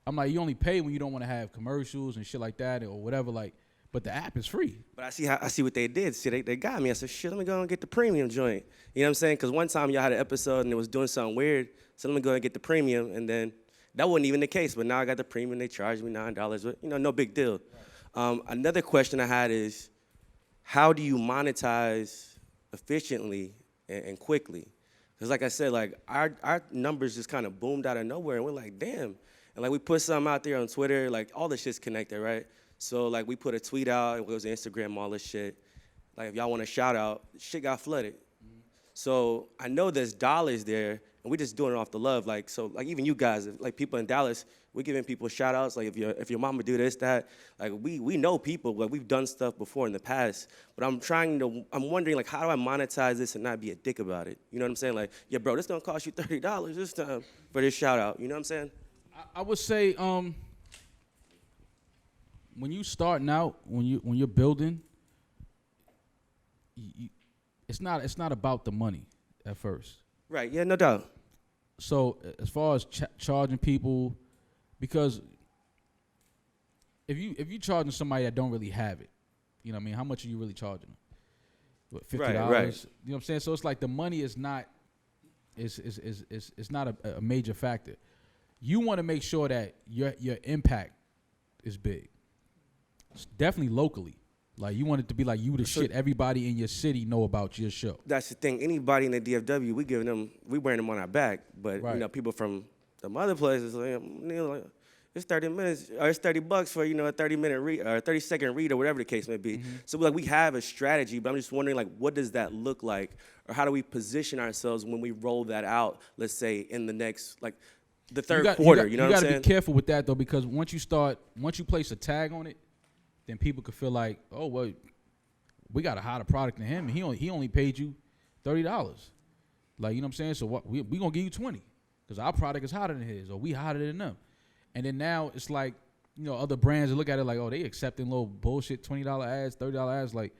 I'm like, you only pay when you don't want to have commercials and shit like that or whatever. Like, but the app is free. But I see what they did. See, they got me. I said, shit, let me go and get the premium joint. You know what I'm saying? Because one time y'all had an episode and it was doing something weird. So let me go and get the premium, and then. That wasn't even the case, but now I got the premium. They charged me $9. No big deal. Right. Another question I had is, how do you monetize efficiently and quickly? Because like I said, like our numbers just kind of boomed out of nowhere, and we're like, damn. And like we put something out there on Twitter, like all this shit's connected, right? So like we put a tweet out, it goes to Instagram, all this shit. Like if y'all want a shout out, shit got flooded. Mm-hmm. So I know there's dollars there. And we're just doing it off the love, like so. Like even you guys, like people in Dallas, we're giving people shout outs. Like if your mama do this, that, like we know people. Like we've done stuff before in the past. But I'm wondering like how do I monetize this and not be a dick about it? You know what I'm saying? Like yeah, bro, this gonna cost you $30 this time for this shout out. You know what I'm saying? I would say when you starting out, when you're building, it's not about the money at first. Right. Yeah. No doubt. So as far as charging people, because if you charging somebody that don't really have it, you know what I mean? How much are you really charging them? What, $50? Right. You know what I'm saying? So it's like the money is not it's not a major factor. You want to make sure that your impact is big. It's definitely locally. Like you want it to be like you the shit. Everybody in your city know about your show. That's the thing. Anybody in the DFW, we wearing them on our back. But right. People from some other places, like, it's 30 minutes or it's $30 for a 30-minute read or 30-second read or whatever the case may be. Mm-hmm. So like we have a strategy, but I'm just wondering like what does that look like, or how do we position ourselves when we roll that out? Let's say in the next like the third quarter. You know what I'm saying? You got to be careful with that though, because once you place a tag on it, then people could feel like, oh well, we got a hotter product than him, and he only paid you $30. Like you know what I'm saying? So what we gonna give you 20 because our product is hotter than his, or we hotter than them. And then now it's like other brands look at it like, oh, they accepting little bullshit $20 ads, $30 ads, like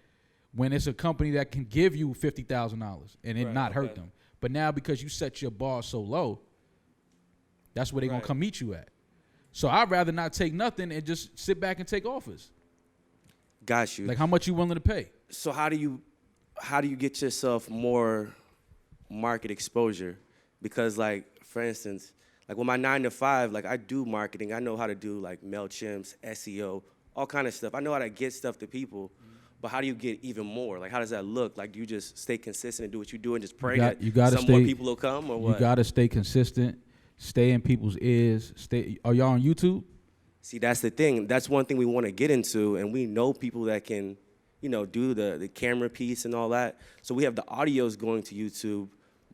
when it's a company that can give you $50,000 and it not hurt them. But now because you set your bar so low, that's where they gonna come meet you at. So I'd rather not take nothing and just sit back and take offers. Got you. Like how much you willing to pay? So how do you get yourself more market exposure? Because like for instance, like with my 9 to 5, like I do marketing. I know how to do like MailChimps, SEO, all kind of stuff. I know how to get stuff to people. But how do you get even more? Like how does that look? Like do you just stay consistent and do what you do and just pray that more people will come, or what? You got to stay consistent. stay in people's ears. Are y'all on YouTube? See, that's the thing. That's one thing we want to get into, and we know people that can, do the camera piece and all that. So we have the audios going to YouTube,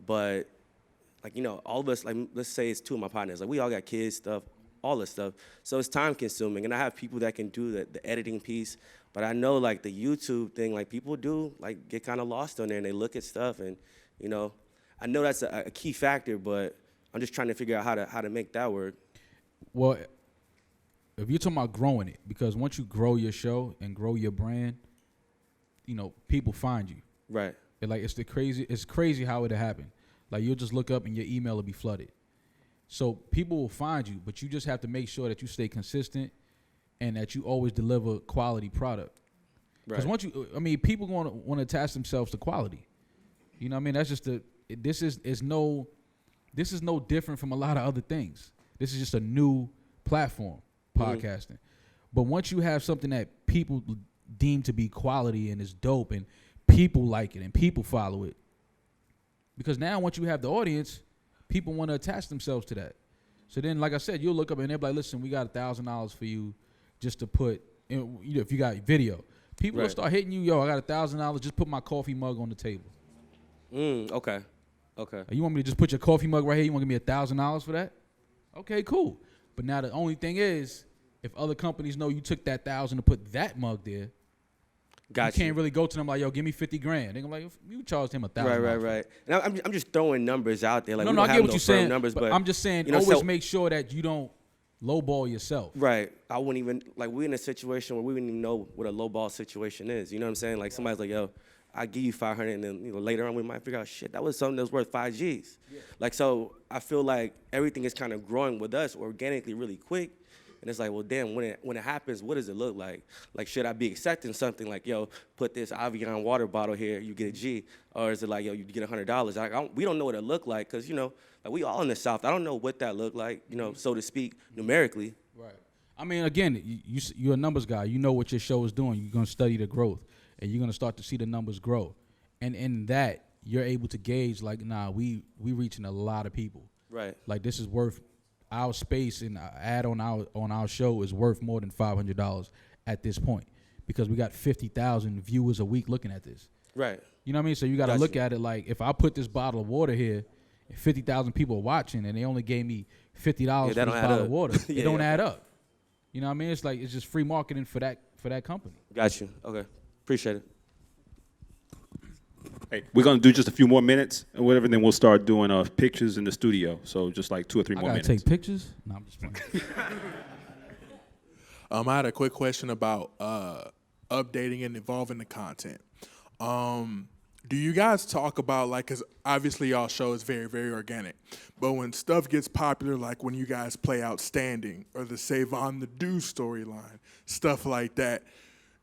but all of us, let's say it's two of my partners, we all got kids, stuff, all this stuff. So it's time consuming, and I have people that can do the editing piece. But I know the YouTube thing, people do get kind of lost on there, and they look at stuff, and I know that's a key factor, but I'm just trying to figure out how to make that work. Well, if you're talking about growing it, because once you grow your show and grow your brand, people find you. Right. And it's crazy how it'll happen. You'll just look up and your email will be flooded. So people will find you, but you just have to make sure that you stay consistent and that you always deliver quality product. Because once people want to attach themselves to quality. You know what I mean? That's just this is no different from a lot of other things. This is just a new platform, podcasting. But once you have something that people deem to be quality and is dope and people like it and people follow it, because now once you have the audience, people want to attach themselves to that. So then, like I said, you'll look up and they'll be like, listen, we got $1,000 for you just to put, if you got video. People will start hitting you, yo, I got $1,000, just put my coffee mug on the table. Okay. You want me to just put your coffee mug right here? You want to give me $1,000 for that? Okay, cool. But now the only thing is, if other companies know you took that $1,000 to put that mug there, you can't really go to them like, yo, give me $50,000. They're gonna like, you charged him $1,000. Right. And I'm just throwing numbers out there. No, I get what you're saying. Numbers, but I'm just saying, always make sure that you don't lowball yourself. Right. I wouldn't even we're in a situation where we wouldn't even know what a lowball situation is. You know what I'm saying? Somebody's like, yo, I give you 500, and then later on we might figure out, shit, that was something that was worth 5 Gs. Yeah. So I feel like everything is kind of growing with us organically really quick. And it's like, well, damn, when it happens, what does it look like? Should I be accepting something like, yo, put this Avion water bottle here, you get a G? Or is it like, yo, you get $100? We don't know what it look like because, we all in the South. I don't know what that look like, so to speak, numerically. Right. I mean, again, you're a numbers guy. You know what your show is doing. You're going to study the growth, and you're going to start to see the numbers grow. And in that, you're able to gauge, we reaching a lot of people. Right. This is worth our space and ad on our show is worth more than $500 at this point because we got 50,000 viewers a week looking at this. Right. You know what I mean? So you got to look at it if I put this bottle of water here, and 50,000 people are watching, and they only gave me $50 for this bottle of water, it don't add up. You know what I mean? It's it's just free marketing for that company. Got you. Okay. Appreciate it. Hey, we're gonna do just a few more minutes and whatever, and then we'll start doing pictures in the studio. So just 2 or 3 more minutes. I gotta take pictures? No, I'm just playing. I had a quick question about updating and evolving the content. Do you guys talk about because obviously y'all show is very, very organic, but when stuff gets popular, like when you guys play Outstanding or the Save on the Do storyline, stuff like that,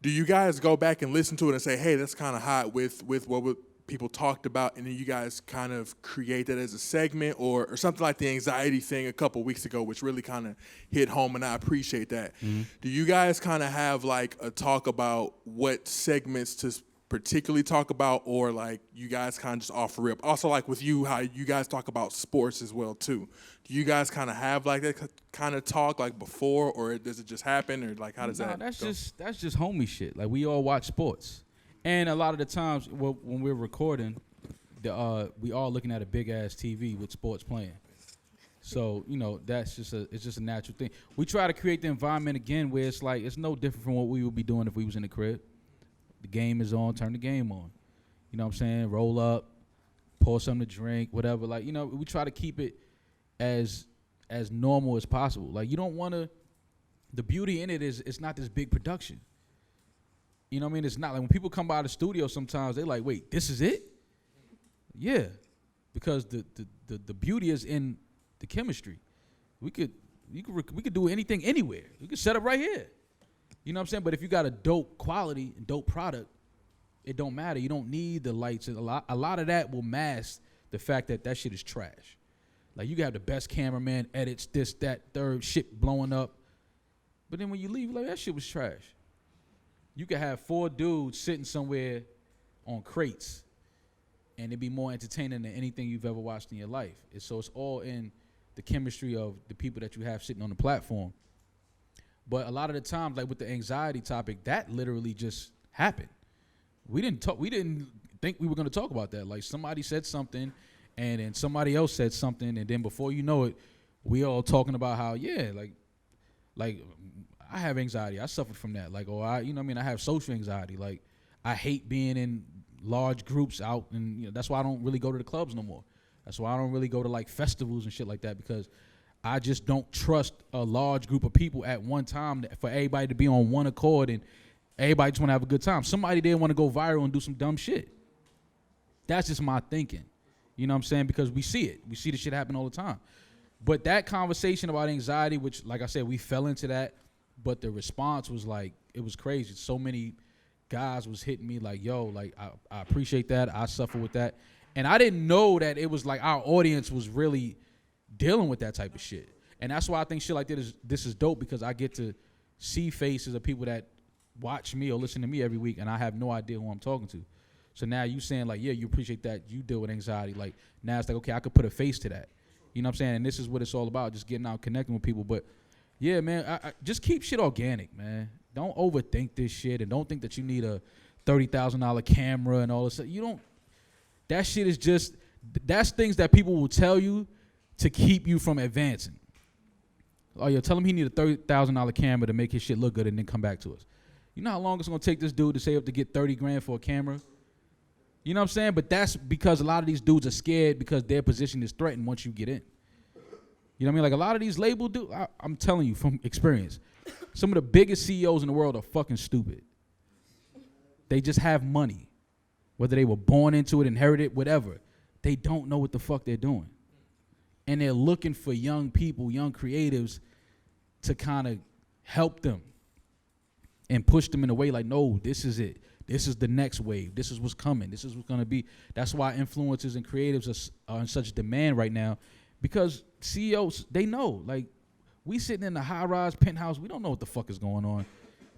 do you guys go back and listen to it and say, hey, that's kind of hot with what people talked about, and then you guys kind of create that as a segment or something like the anxiety thing a couple weeks ago, which really kind of hit home, and I appreciate that. Mm-hmm. Do you guys kind of have a talk about what segments to particularly talk about, or you guys kind of just off rip? Also, with you, how you guys talk about sports as well too. Do you guys kind of have that kind of talk before, or does it just happen, or how does that? That's just homie shit. We all watch sports, and a lot of the times when we're recording, we all looking at a big ass TV with sports playing. So that's it's just a natural thing. We try to create the environment again where it's it's no different from what we would be doing if we was in the crib. The game is on, turn the game on. You know what I'm saying? Roll up, pour something to drink, whatever. We try to keep it as normal as possible. You don't want to, the beauty in it is it's not this big production. You know what I mean? It's not when people come by the studio sometimes, they're like, wait, this is it? Yeah, because the beauty is in the chemistry. We could do anything anywhere. We could set up right here. You know what I'm saying? But if you got a dope quality and dope product, it don't matter. You don't need the lights. A lot of that will mask the fact that shit is trash. You can have the best cameraman, edits, this, that, third, shit blowing up. But then when you leave, that shit was trash. You could have 4 dudes sitting somewhere on crates, and it'd be more entertaining than anything you've ever watched in your life. So it's all in the chemistry of the people that you have sitting on the platform. But a lot of the times, like with the anxiety topic, that literally just happened. We didn't think we were going to talk about that. Like somebody said something, and then somebody else said something, and then before you know it, we all talking about how like I have anxiety. I suffered from that. Like, I have social anxiety. Like, I hate being in large groups out, and that's why I don't really go to the clubs no more. That's why I don't really go to like festivals and shit like that, because I just don't trust a large group of people at one time for everybody to be on one accord and everybody just want to have a good time. Somebody there want to go viral and do some dumb shit. That's just my thinking. You know what I'm saying? Because we see it. We see the shit happen all the time. But that conversation about anxiety, which, like I said, we fell into that, but the response was like, it was crazy. So many guys was hitting me like, yo, like, I appreciate that. I suffer with that. And I didn't know that it was like our audience was really dealing with that type of shit. And that's why I think shit like this is dope, because I get to see faces of people that watch me or listen to me every week, and I have no idea who I'm talking to. So now you saying like, yeah, you appreciate that, you deal with anxiety. Like now it's like, okay, I could put a face to that. You know what I'm saying? And this is what it's all about, just getting out, connecting with people. But yeah, man, I just keep shit organic, man. Don't overthink this shit, and don't think that you need a $30,000 camera and all this stuff. You don't. That shit is just, that's things that people will tell you to keep you from advancing. Oh, yo, tell him he need a $30,000 camera to make his shit look good and then come back to us. You know how long it's gonna take this dude to save up to get 30 grand for a camera? You know what I'm saying? But that's because a lot of these dudes are scared because their position is threatened once you get in. You know what I mean? Like a lot of these label dudes, I'm telling you from experience, some of the biggest CEOs in the world are fucking stupid. They just have money. Whether they were born into it, inherited, whatever. They don't know what the fuck they're doing. And they're looking for young people, young creatives to kind of help them and push them in a way like, no, this is it. This is the next wave. This is what's coming. This is what's going to be. That's why influencers and creatives are in such demand right now, because CEOs, they know. Like, we sitting in the high-rise penthouse, we don't know what the fuck is going on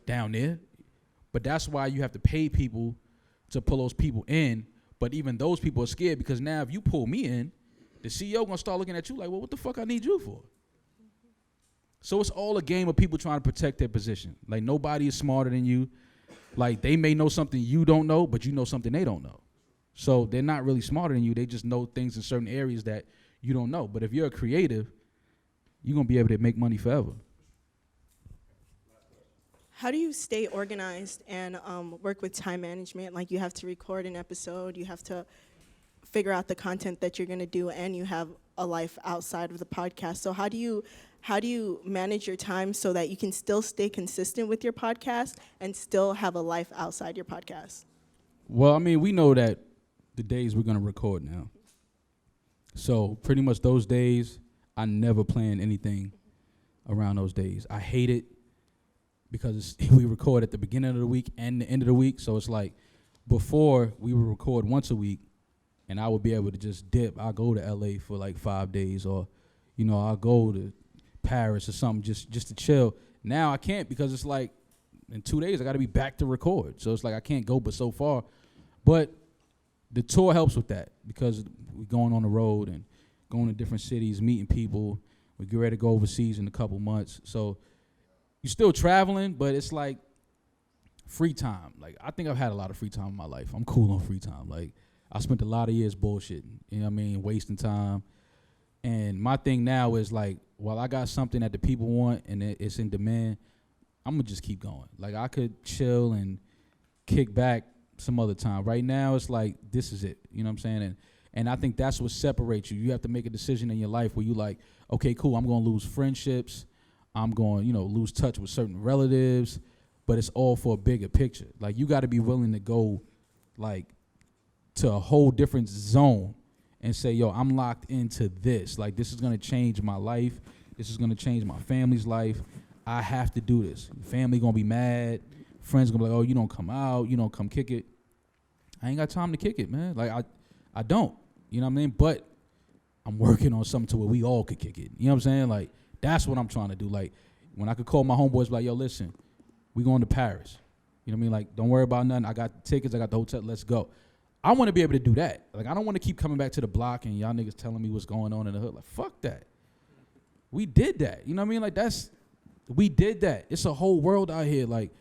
down there. But that's why you have to pay people to pull those people in. But even those people are scared, because now if you pull me in, the CEO going to start looking at you like, well, what the fuck I need you for? So it's all a game of people trying to protect their position. Like, nobody is smarter than you. Like, they may know something you don't know, but you know something they don't know. So they're not really smarter than you. They just know things in certain areas that you don't know. But if you're a creative, you're going to be able to make money forever. How do you stay organized and work with time management? Like, you have to record an episode, you have to figure out the content that you're going to do, and you have a life outside of the podcast. So how do you manage your time so that you can still stay consistent with your podcast and still have a life outside your podcast? Well, I mean, we know that the days we're going to record now. So pretty much those days, I never plan anything around those days. I hate it because we record at the beginning of the week and the end of the week. So it's like, before we would record once a week, and I would be able to just dip. I'll go to LA for like 5 days, or, you know, I'll go to Paris or something just to chill. Now I can't, because it's like in 2 days I got to be back to record. So it's like I can't go but so far. But the tour helps with that, because we're going on the road and going to different cities, meeting people. We get ready to go overseas in a couple months. So you're still traveling, but it's like free time. Like, I think I've had a lot of free time in my life. I'm cool on free time. Like, I spent a lot of years bullshitting, you know what I mean, wasting time. And my thing now is like, while I got something that the people want and it's in demand, I'm going to just keep going. Like, I could chill and kick back some other time. Right now, it's like, this is it, you know what I'm saying? And I think that's what separates you. You have to make a decision in your life where you like, okay, cool, I'm going to lose friendships. I'm going, you know, lose touch with certain relatives, but it's all for a bigger picture. Like, you got to be willing to go, like, to a whole different zone and say, yo, I'm locked into this. Like, this is going to change my life. This is going to change my family's life. I have to do this. Family going to be mad. Friends going to be like, oh, you don't come out. You don't come kick it. I ain't got time to kick it, man. Like, I don't. You know what I mean? But I'm working on something to where we all could kick it. You know what I'm saying? Like, that's what I'm trying to do. Like, when I could call my homeboys, like, yo, listen, we going to Paris. You know what I mean? Like, don't worry about nothing. I got the tickets. I got the hotel. Let's go. I want to be able to do that. Like, I don't want to keep coming back to the block and y'all niggas telling me what's going on in the hood. Like, fuck that. We did that. You know what I mean? Like we did that. It's a whole world out here. Like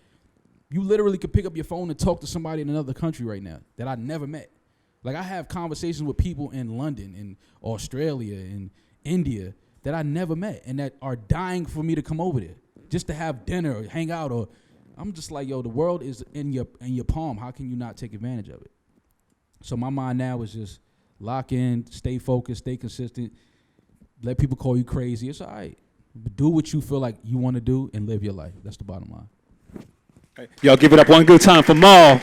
you literally could pick up your phone and talk to somebody in another country right now that I never met. Like I have conversations with people in London and Australia and India that I never met and that are dying for me to come over there just to have dinner or hang out. Or I'm just like, yo, the world is in your palm. How can you not take advantage of it? So my mind now is just lock in, stay focused, stay consistent. Let people call you crazy. It's all right. But do what you feel like you want to do and live your life. That's the bottom line. Y'all give it up one good time for Maul.